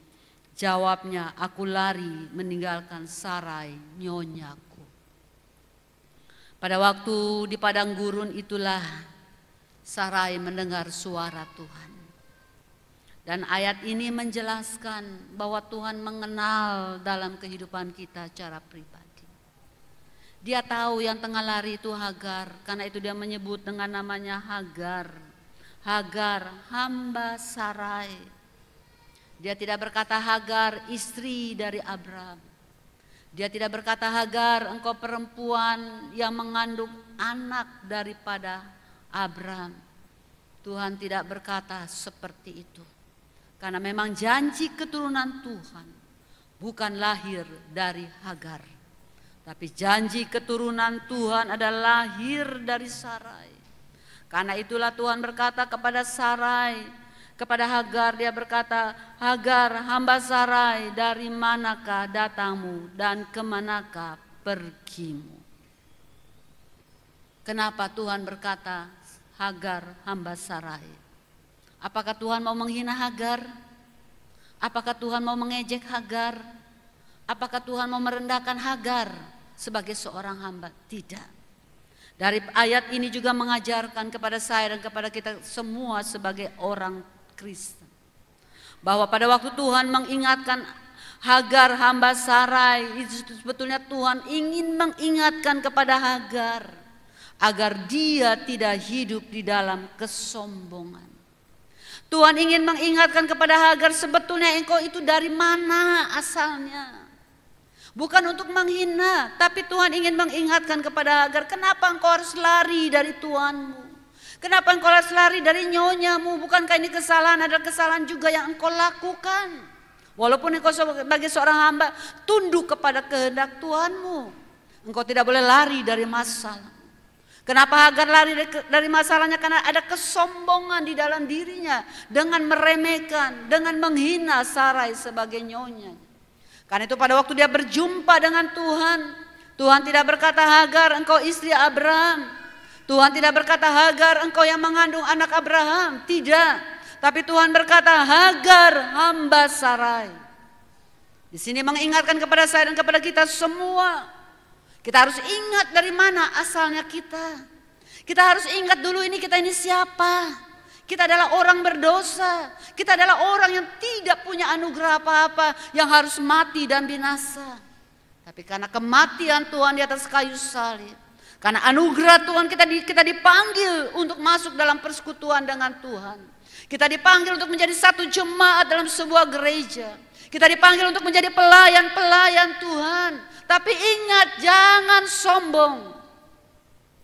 Jawabnya, aku lari meninggalkan Sarai, nyonyaku. Pada waktu di padang gurun itulah Sarai mendengar suara Tuhan. Dan ayat ini menjelaskan bahwa Tuhan mengenal dalam kehidupan kita secara pribadi. Dia tahu yang tengah lari itu Hagar, karena itu dia menyebut dengan namanya Hagar. Hagar, hamba Sarai. Dia tidak berkata Hagar, istri dari Abram. Dia tidak berkata Hagar, engkau perempuan yang mengandung anak daripada Abram. Tuhan tidak berkata seperti itu. Karena memang janji keturunan Tuhan bukan lahir dari Hagar. Tapi janji keturunan Tuhan adalah lahir dari Sarai. Karena itulah Tuhan berkata kepada Sarai, kepada Hagar, dia berkata, Hagar, hamba Sarai, dari manakah datangmu dan kemanakah pergimu? Kenapa Tuhan berkata, Hagar, hamba Sarai? Apakah Tuhan mau menghina Hagar? Apakah Tuhan mau mengejek Hagar? Apakah Tuhan mau merendahkan Hagar sebagai seorang hamba? Tidak. Dari ayat ini juga mengajarkan kepada saya dan kepada kita semua sebagai orang Kristen, bahwa pada waktu Tuhan mengingatkan Hagar hamba Sarai, itu sebetulnya Tuhan ingin mengingatkan kepada Hagar agar dia tidak hidup di dalam kesombongan. Tuhan ingin mengingatkan kepada Hagar, sebetulnya engkau itu dari mana asalnya. Bukan untuk menghina, tapi Tuhan ingin mengingatkan kepada Hagar, kenapa engkau harus lari dari Tuhanmu? Kenapa engkau harus lari dari nyonyamu? Bukankah ini kesalahan adalah kesalahan juga yang engkau lakukan? Walaupun engkau sebagai seorang hamba tunduk kepada kehendak Tuhanmu, engkau tidak boleh lari dari masalah. Kenapa Hagar lari dari masalahnya? Karena ada kesombongan di dalam dirinya dengan meremehkan, dengan menghina Sarai sebagai nyonya. Karena itu pada waktu dia berjumpa dengan Tuhan, Tuhan tidak berkata, Hagar engkau istri Abraham. Tuhan tidak berkata, Hagar engkau yang mengandung anak Abraham. Tidak. Tapi Tuhan berkata, Hagar hamba Sarai. Di sini mengingatkan kepada saya dan kepada kita semua. Kita harus ingat dari mana asalnya kita. Kita harus ingat dulu kita ini siapa. Kita adalah orang berdosa. Kita adalah orang yang tidak punya anugerah apa-apa, yang harus mati dan binasa. Tapi karena kematian Tuhan di atas kayu salib, karena anugerah Tuhan kita dipanggil untuk masuk dalam persekutuan dengan Tuhan. Kita dipanggil untuk menjadi satu jemaat dalam sebuah gereja. Kita dipanggil untuk menjadi pelayan-pelayan Tuhan. Tapi ingat, jangan sombong.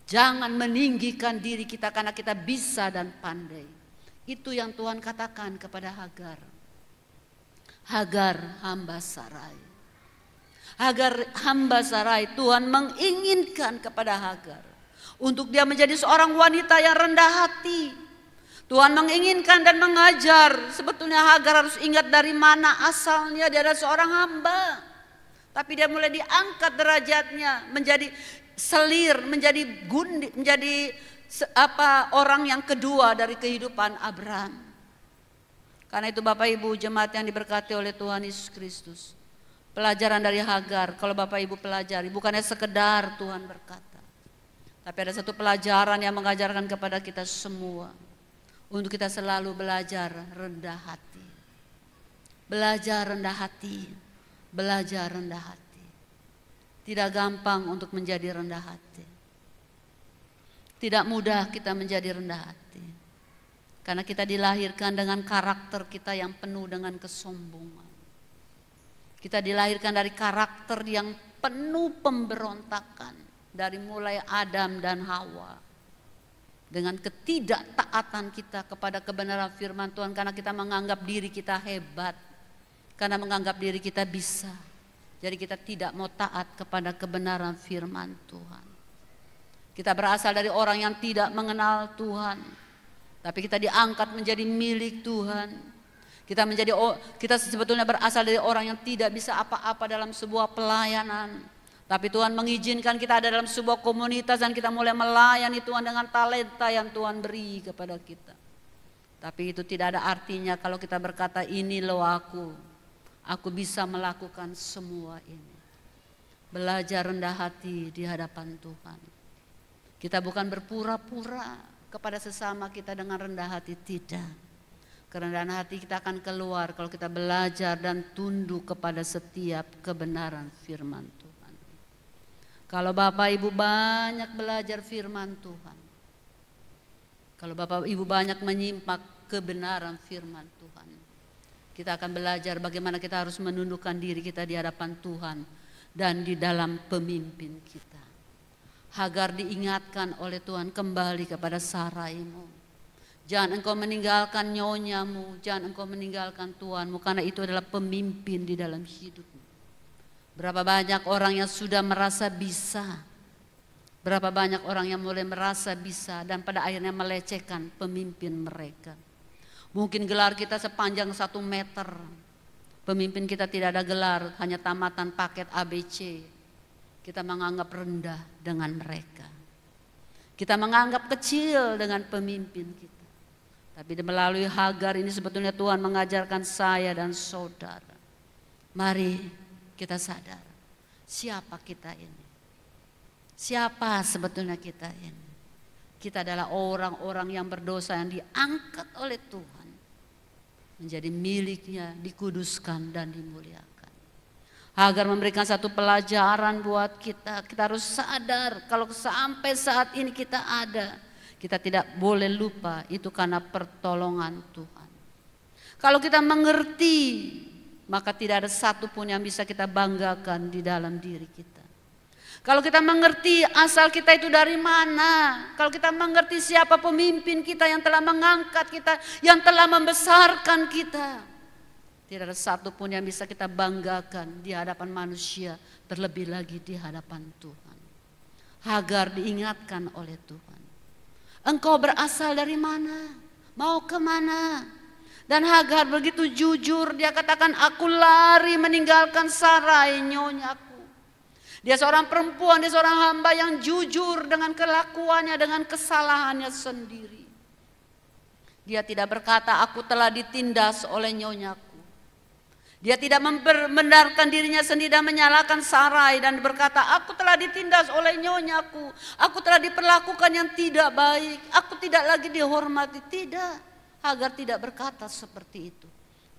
Jangan meninggikan diri kita karena kita bisa dan pandai. Itu yang Tuhan katakan kepada Hagar. Hagar hamba Sarai. Hagar hamba Sarai, Tuhan menginginkan kepada Hagar untuk dia menjadi seorang wanita yang rendah hati. Tuhan menginginkan dan mengajar. Sebetulnya Hagar harus ingat dari mana asalnya. Dia adalah seorang hamba, tapi dia mulai diangkat derajatnya menjadi selir, menjadi orang yang kedua dari kehidupan Abraham. Karena itu Bapak Ibu jemaat yang diberkati oleh Tuhan Yesus Kristus, pelajaran dari Hagar, kalau Bapak Ibu pelajari, bukannya sekedar Tuhan berkata, tapi ada satu pelajaran yang mengajarkan kepada kita semua, untuk kita selalu belajar rendah hati. Belajar rendah hati, belajar rendah hati. Tidak gampang untuk menjadi rendah hati. Tidak mudah kita menjadi rendah hati. Karena kita dilahirkan dengan karakter kita yang penuh dengan kesombongan. Kita dilahirkan dari karakter yang penuh pemberontakan. Dari mulai Adam dan Hawa. Dengan ketidaktaatan kita kepada kebenaran firman Tuhan. Karena kita menganggap diri kita hebat. Karena menganggap diri kita bisa. Jadi kita tidak mau taat kepada kebenaran firman Tuhan. Kita berasal dari orang yang tidak mengenal Tuhan. Tapi kita diangkat menjadi milik Tuhan. Kita sebetulnya berasal dari orang yang tidak bisa apa-apa dalam sebuah pelayanan. Tapi Tuhan mengizinkan kita ada dalam sebuah komunitas dan kita mulai melayani Tuhan dengan talenta yang Tuhan beri kepada kita. Tapi itu tidak ada artinya kalau kita berkata ini loh aku bisa melakukan semua ini. Belajar rendah hati di hadapan Tuhan. Kita bukan berpura-pura kepada sesama kita dengan rendah hati, tidak. Kerendahan hati kita akan keluar kalau kita belajar dan tunduk kepada setiap kebenaran firman Tuhan. Kalau Bapak Ibu banyak belajar firman Tuhan, kalau Bapak Ibu banyak menyimak kebenaran firman Tuhan, kita akan belajar bagaimana kita harus menundukkan diri kita di hadapan Tuhan dan di dalam pemimpin kita. Hagar diingatkan oleh Tuhan, kembali kepada Saraimu. Jangan engkau meninggalkan nyonyamu, jangan engkau meninggalkan Tuhanmu, karena itu adalah pemimpin di dalam hidupmu. Berapa banyak orang yang sudah merasa bisa, berapa banyak orang yang mulai merasa bisa dan pada akhirnya melecehkan pemimpin mereka. Mungkin gelar kita sepanjang 1 meter, pemimpin kita tidak ada gelar, hanya tamatan paket ABC. Kita menganggap rendah dengan mereka. Kita menganggap kecil dengan pemimpin kita. Tapi melalui Hagar ini sebetulnya Tuhan mengajarkan saya dan saudara. Mari kita sadar siapa kita ini. Siapa sebetulnya kita ini. Kita adalah orang-orang yang berdosa yang diangkat oleh Tuhan. Menjadi miliknya, dikuduskan dan dimuliakan. Hagar memberikan satu pelajaran buat kita. Kita harus sadar kalau sampai saat ini kita ada. Kita tidak boleh lupa itu karena pertolongan Tuhan. Kalau kita mengerti, maka tidak ada satu pun yang bisa kita banggakan di dalam diri kita. Kalau kita mengerti asal kita itu dari mana, kalau kita mengerti siapa pemimpin kita yang telah mengangkat kita, yang telah membesarkan kita, tidak ada satupun yang bisa kita banggakan di hadapan manusia, terlebih lagi di hadapan Tuhan. Hagar diingatkan oleh Tuhan, engkau berasal dari mana, mau kemana? Dan Hagar begitu jujur, dia katakan, aku lari meninggalkan Sarai nyonyaku. Dia seorang perempuan, dia seorang hamba yang jujur dengan kelakuannya, dengan kesalahannya sendiri. Dia tidak berkata, aku telah ditindas oleh nyonyaku. Dia tidak membenarkan dirinya sendiri dan menyalahkan Sarai dan berkata, aku telah ditindas oleh nyonyaku. Aku telah diperlakukan yang tidak baik. Aku tidak lagi dihormati. Tidak, Hagar tidak berkata seperti itu.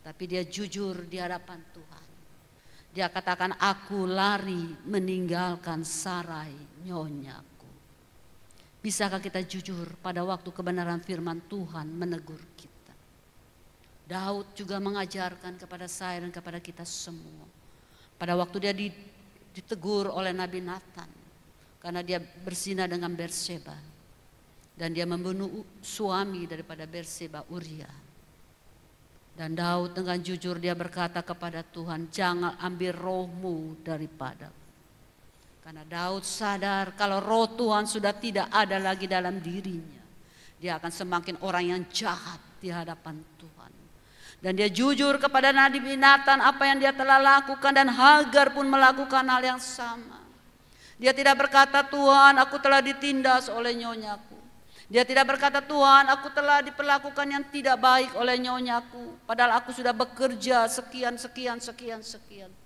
Tapi dia jujur di hadapan Tuhan. Dia katakan, aku lari meninggalkan Sarai nyonyaku. Bisakah kita jujur pada waktu kebenaran firman Tuhan menegur kita? Daud juga mengajarkan kepada saya dan kepada kita semua. Pada waktu dia ditegur oleh Nabi Nathan, karena dia berzina dengan Berseba. Dan dia membunuh suami daripada Berseba, Uria. Dan Daud dengan jujur dia berkata kepada Tuhan, jangan ambil rohmu daripadaku. Karena Daud sadar kalau roh Tuhan sudah tidak ada lagi dalam dirinya, dia akan semakin orang yang jahat di hadapan Tuhan. Dan dia jujur kepada Nabi Nathan apa yang dia telah lakukan, dan Hagar pun melakukan hal yang sama. Dia tidak berkata, Tuhan aku telah ditindas oleh nyonyaku. Dia tidak berkata, Tuhan aku telah diperlakukan yang tidak baik oleh nyonyaku, padahal aku sudah bekerja sekian.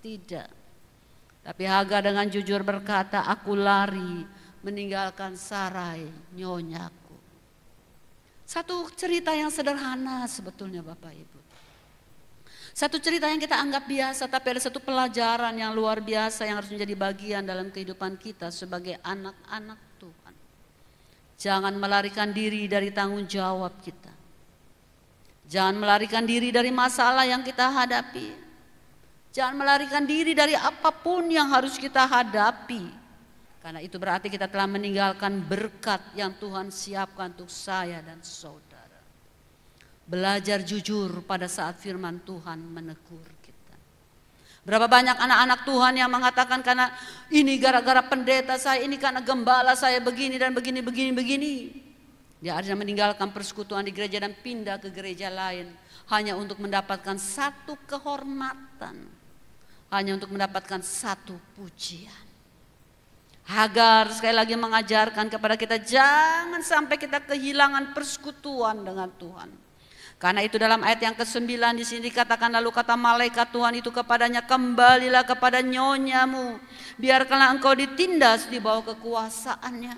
Tidak. Tapi Hagar dengan jujur berkata, aku lari meninggalkan Sarai nyonyaku. Satu cerita yang sederhana sebetulnya Bapak Ibu. Satu cerita yang kita anggap biasa, tapi ada satu pelajaran yang luar biasa yang harus menjadi bagian dalam kehidupan kita sebagai anak-anak Tuhan. Jangan melarikan diri dari tanggung jawab kita. Jangan melarikan diri dari masalah yang kita hadapi. Jangan melarikan diri dari apapun yang harus kita hadapi. Karena itu berarti kita telah meninggalkan berkat yang Tuhan siapkan untuk saya dan saudara. Belajar jujur pada saat firman Tuhan menegur kita. Berapa banyak anak-anak Tuhan yang mengatakan, karena ini gara-gara pendeta saya, ini karena gembala saya begini dan begini. Dia akhirnya meninggalkan persekutuan di gereja dan pindah ke gereja lain hanya untuk mendapatkan satu kehormatan, hanya untuk mendapatkan satu pujian. Hagar sekali lagi mengajarkan kepada kita, jangan sampai kita kehilangan persekutuan dengan Tuhan. Karena itu dalam ayat yang ke-9 di sini dikatakan, lalu kata malaikat Tuhan itu kepadanya, kembalilah kepada nyonyamu, biarkanlah engkau ditindas di bawah kekuasaannya.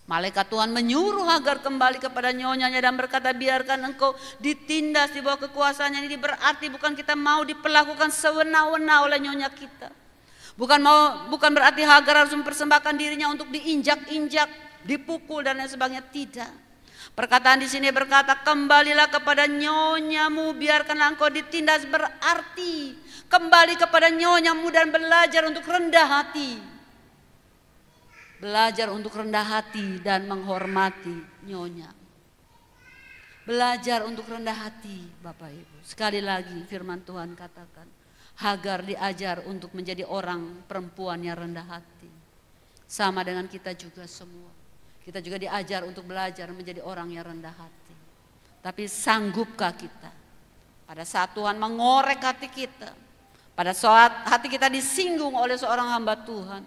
Malaikat Tuhan menyuruh Hagar kembali kepada nyonyanya dan berkata, biarkan engkau ditindas di bawah kekuasaannya. Ini berarti bukan kita mau diperlakukan sewena-wena oleh nyonya kita. Bukan berarti Hagar harus mempersembahkan dirinya untuk diinjak-injak, dipukul dan lain sebagainya, tidak. Perkataan di sini berkata, kembalilah kepada nyonyamu, biarkanlah engkau ditindas, berarti kembali kepada nyonyamu dan belajar untuk rendah hati. Belajar untuk rendah hati dan menghormati nyonya. Belajar untuk rendah hati Bapak Ibu. Sekali lagi firman Tuhan katakan, Hagar diajar untuk menjadi orang perempuan yang rendah hati. Sama dengan kita juga semua. Kita juga diajar untuk belajar menjadi orang yang rendah hati. Tapi sanggupkah kita pada saat Tuhan mengorek hati kita, pada saat hati kita disinggung oleh seorang hamba Tuhan,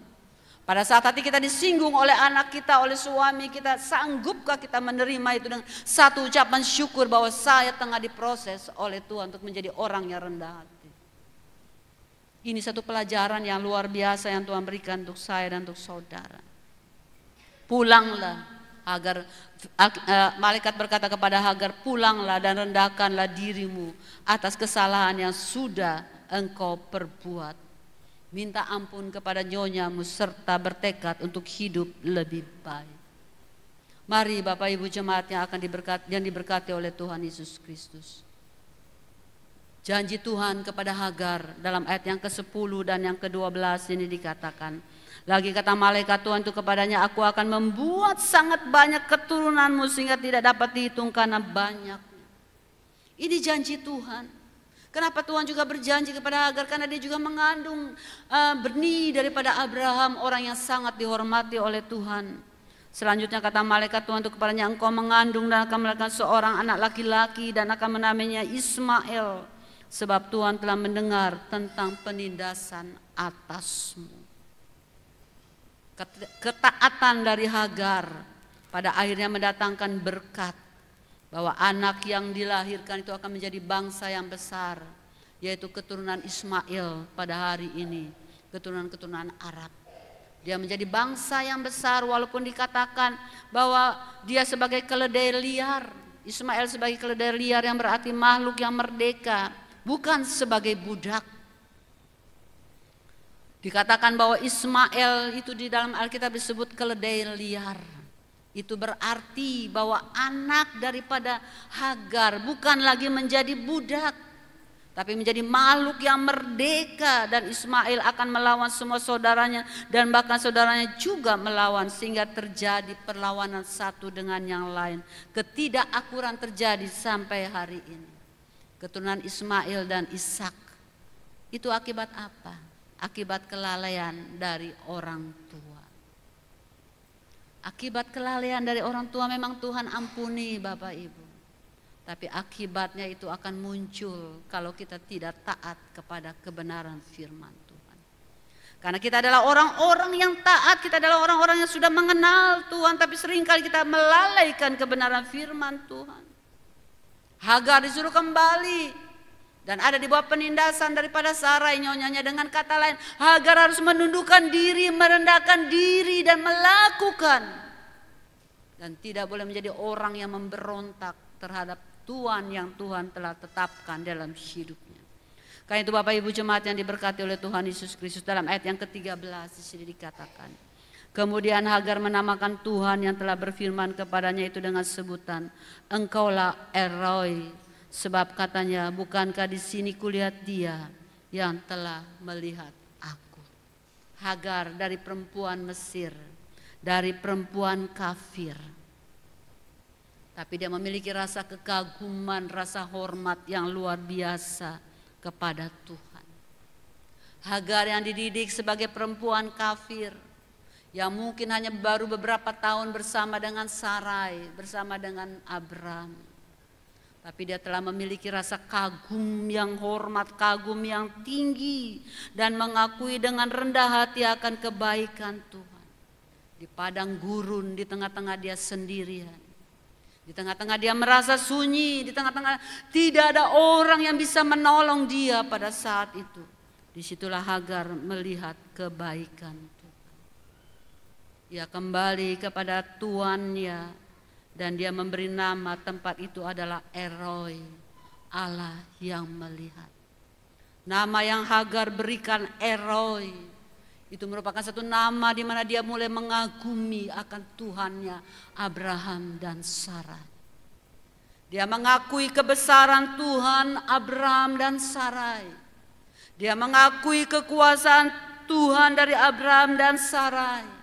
pada saat hati kita disinggung oleh anak kita, oleh suami kita, sanggupkah kita menerima itu dengan satu ucapan syukur bahwa saya tengah diproses oleh Tuhan untuk menjadi orang yang rendah hati. Ini satu pelajaran yang luar biasa yang Tuhan berikan untuk saya dan untuk saudara. Pulanglah, Hagar, malaikat berkata kepada Hagar, pulanglah dan rendahkanlah dirimu atas kesalahan yang sudah engkau perbuat. Minta ampun kepada nyonyamu serta bertekad untuk hidup lebih baik. Mari Bapak Ibu jemaat yang diberkati oleh Tuhan Yesus Kristus. Janji Tuhan kepada Hagar dalam ayat yang ke-10 dan yang ke-12 ini dikatakan. Lagi kata malaikat Tuhan itu kepadanya, aku akan membuat sangat banyak keturunanmu sehingga tidak dapat dihitung karena banyak. Ini janji Tuhan. Kenapa Tuhan juga berjanji kepada Hagar? Karena dia juga mengandung benih daripada Abraham, orang yang sangat dihormati oleh Tuhan. Selanjutnya kata malaikat Tuhan itu kepadanya, engkau mengandung dan akan melahirkan seorang anak laki-laki dan akan menamainya Ismail. Sebab Tuhan telah mendengar tentang penindasan atasmu. Ketaatan dari Hagar pada akhirnya mendatangkan berkat. Bahwa anak yang dilahirkan itu akan menjadi bangsa yang besar. Yaitu keturunan Ismail pada hari ini. Keturunan-keturunan Arab. Dia menjadi bangsa yang besar walaupun dikatakan bahwa dia sebagai keledai liar. Ismail sebagai keledai liar yang berarti makhluk yang merdeka. Bukan sebagai budak. Dikatakan bahwa Ismail itu di dalam Alkitab disebut keledai liar. Itu berarti bahwa anak daripada Hagar bukan lagi menjadi budak, tapi menjadi makhluk yang merdeka. Dan Ismail akan melawan semua saudaranya dan bahkan saudaranya juga melawan, sehingga terjadi perlawanan satu dengan yang lain. Ketidakakuran terjadi sampai hari ini. Keturunan Ismail dan Ishak itu akibat apa? Akibat kelalaian dari orang tua. Akibat kelalaian dari orang tua memang Tuhan ampuni Bapak Ibu. Tapi akibatnya itu akan muncul kalau kita tidak taat kepada kebenaran firman Tuhan. Karena kita adalah orang-orang yang taat, kita adalah orang-orang yang sudah mengenal Tuhan, tapi seringkali kita melalaikan kebenaran firman Tuhan. Hagar disuruh kembali dan ada di bawah penindasan daripada Sarai, nyonyanya. Dengan kata lain, Hagar harus menundukkan diri, merendahkan diri dan melakukan. Dan tidak boleh menjadi orang yang memberontak terhadap Tuhan yang Tuhan telah tetapkan dalam hidupnya. Karena itu Bapak Ibu jemaat yang diberkati oleh Tuhan Yesus Kristus, dalam ayat yang ke-13 di sini dikatakan. Kemudian Hagar menamakan Tuhan yang telah berfirman kepadanya itu dengan sebutan, engkaulah Eroi, sebab katanya, bukankah di sini kulihat dia yang telah melihat aku. Hagar dari perempuan Mesir, dari perempuan kafir. Tapi dia memiliki rasa kekaguman, rasa hormat yang luar biasa kepada Tuhan. Hagar yang dididik sebagai perempuan kafir, yang mungkin hanya baru beberapa tahun bersama dengan Sarai, bersama dengan Abram. Tapi dia telah memiliki rasa kagum yang hormat, kagum yang tinggi. Dan mengakui dengan rendah hati akan kebaikan Tuhan. Di padang gurun, di tengah-tengah dia sendirian. Di tengah-tengah dia merasa sunyi, di tengah-tengah tidak ada orang yang bisa menolong dia pada saat itu. Disitulah Hagar melihat kebaikan Tuhan. Dia kembali kepada tuannya dan dia memberi nama tempat itu adalah Eroi, Allah yang melihat. Nama yang Hagar berikan Eroi itu merupakan satu nama di mana dia mulai mengagumi akan Tuhannya Abraham dan Sarai. Dia mengakui kebesaran Tuhan Abraham dan Sarai. Dia mengakui kekuasaan Tuhan dari Abraham dan Sarai.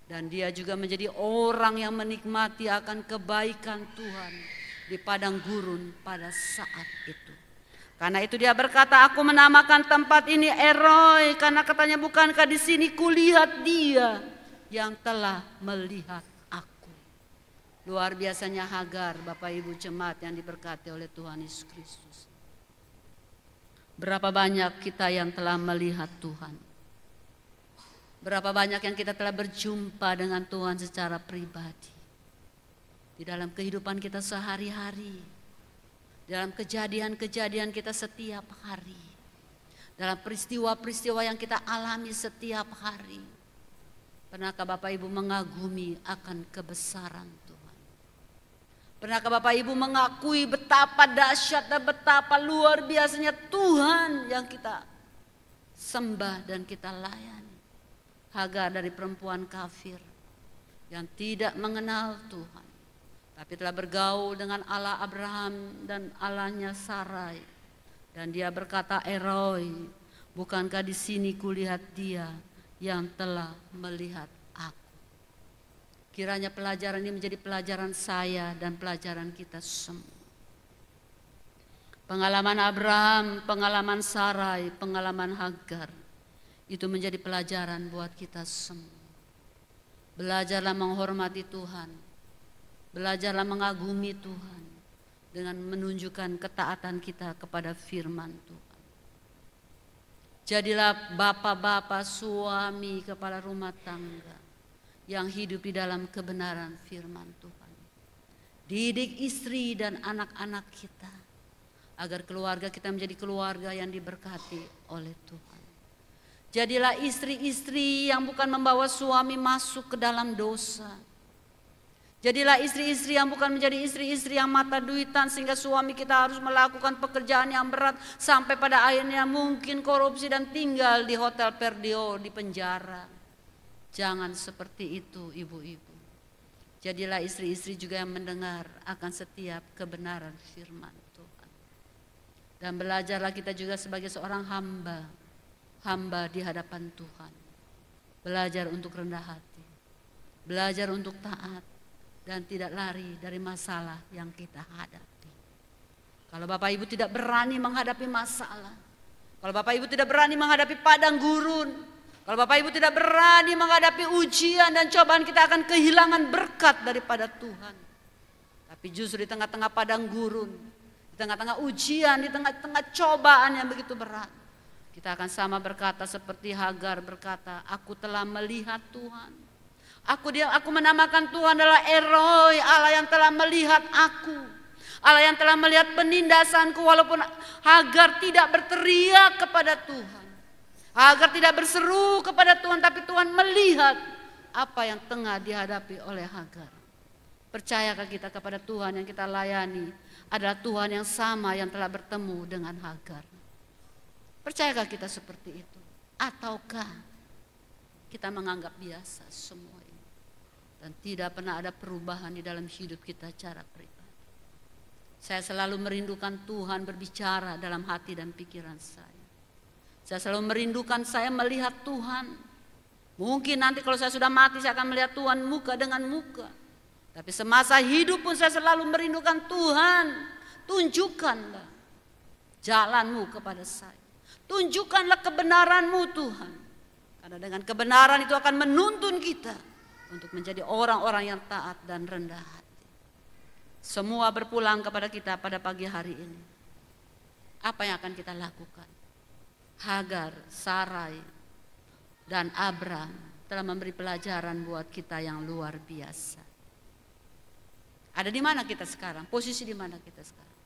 Dan dia juga menjadi orang yang menikmati akan kebaikan Tuhan di padang gurun pada saat itu. Karena itu dia berkata, aku menamakan tempat ini Eroi, karena katanya, bukankah di sini kulihat dia yang telah melihat aku. Luar biasanya Hagar, Bapak Ibu jemaat yang diberkati oleh Tuhan Yesus Kristus. Berapa banyak kita yang telah melihat Tuhan. Berapa banyak yang kita telah berjumpa dengan Tuhan secara pribadi. Di dalam kehidupan kita sehari-hari. Dalam kejadian-kejadian kita setiap hari. Dalam peristiwa-peristiwa yang kita alami setiap hari. Pernahkah Bapak Ibu mengagumi akan kebesaran Tuhan? Pernahkah Bapak Ibu mengakui betapa dahsyat dan betapa luar biasanya Tuhan yang kita sembah dan kita layani? Hagar dari perempuan kafir yang tidak mengenal Tuhan, tapi telah bergaul dengan Allah Abraham dan Allahnya Sarai. Dan dia berkata, Eroi, bukankah di sini kulihat dia yang telah melihat aku. Kiranya pelajaran ini menjadi pelajaran saya dan pelajaran kita semua. Pengalaman Abraham, pengalaman Sarai, pengalaman Hagar, itu menjadi pelajaran buat kita semua. Belajarlah menghormati Tuhan, belajarlah mengagumi Tuhan dengan menunjukkan ketaatan kita kepada firman Tuhan. Jadilah bapak-bapak, suami, kepala rumah tangga yang hidup di dalam kebenaran firman Tuhan. Didik istri dan anak-anak kita agar keluarga kita menjadi keluarga yang diberkati oleh Tuhan. Jadilah istri-istri yang bukan membawa suami masuk ke dalam dosa. Jadilah istri-istri yang bukan menjadi istri-istri yang mata duitan sehingga suami kita harus melakukan pekerjaan yang berat sampai pada akhirnya mungkin korupsi dan tinggal di hotel Perdio, di penjara. Jangan seperti itu ibu-ibu. Jadilah istri-istri juga yang mendengar akan setiap kebenaran firman Tuhan. Dan belajarlah kita juga sebagai seorang hamba di hadapan Tuhan. Belajar untuk rendah hati, belajar untuk taat, dan tidak lari dari masalah yang kita hadapi. Kalau Bapak Ibu tidak berani menghadapi masalah, kalau Bapak Ibu tidak berani menghadapi padang gurun, kalau Bapak Ibu tidak berani menghadapi ujian dan cobaan, kita akan kehilangan berkat daripada Tuhan. Tapi justru di tengah-tengah padang gurun, di tengah-tengah ujian, di tengah-tengah cobaan yang begitu berat, kita akan sama berkata seperti Hagar berkata, aku telah melihat Tuhan. Aku menamakan Tuhan adalah Eroi, Allah yang telah melihat aku. Allah yang telah melihat penindasanku, walaupun Hagar tidak berteriak kepada Tuhan. Hagar tidak berseru kepada Tuhan, tapi Tuhan melihat apa yang tengah dihadapi oleh Hagar. Percayakah kita kepada Tuhan yang kita layani adalah Tuhan yang sama yang telah bertemu dengan Hagar? Percayakah kita seperti itu? Ataukah kita menganggap biasa semua ini dan tidak pernah ada perubahan di dalam hidup kita cara pribadi? Saya selalu merindukan Tuhan berbicara dalam hati dan pikiran saya. Saya selalu merindukan saya melihat Tuhan. Mungkin nanti kalau saya sudah mati saya akan melihat Tuhan muka dengan muka. Tapi semasa hidup pun saya selalu merindukan Tuhan. Tunjukkanlah jalanmu kepada saya. Tunjukkanlah kebenaranmu Tuhan. Karena dengan kebenaran itu akan menuntun kita untuk menjadi orang-orang yang taat dan rendah hati. Semua berpulang kepada kita pada pagi hari ini. Apa yang akan kita lakukan? Hagar, Sarai, dan Abram telah memberi pelajaran buat kita yang luar biasa. Ada di mana kita sekarang? Posisi di mana kita sekarang?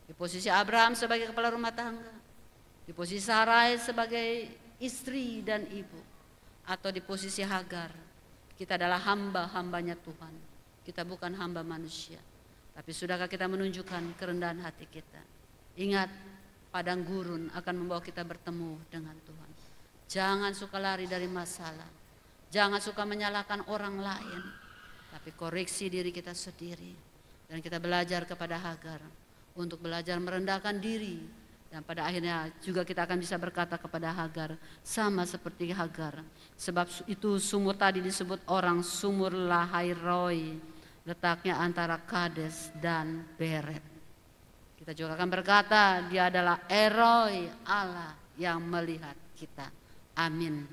Di posisi Abram sebagai kepala rumah tangga, di posisi Sarai sebagai istri dan ibu, atau di posisi Hagar, kita adalah hamba-hambanya Tuhan. Kita bukan hamba manusia. Tapi sudahkah kita menunjukkan kerendahan hati kita? Ingat, padang gurun akan membawa kita bertemu dengan Tuhan. Jangan suka lari dari masalah. Jangan suka menyalahkan orang lain. Tapi koreksi diri kita sendiri. Dan kita belajar kepada Hagar untuk belajar merendahkan diri. Dan pada akhirnya juga kita akan bisa berkata kepada Hagar, sama seperti Hagar. Sebab itu sumur tadi disebut orang sumur Lahairoi, letaknya antara Kades dan Beret. Kita juga akan berkata, dia adalah Eroi, Allah yang melihat kita. Amin.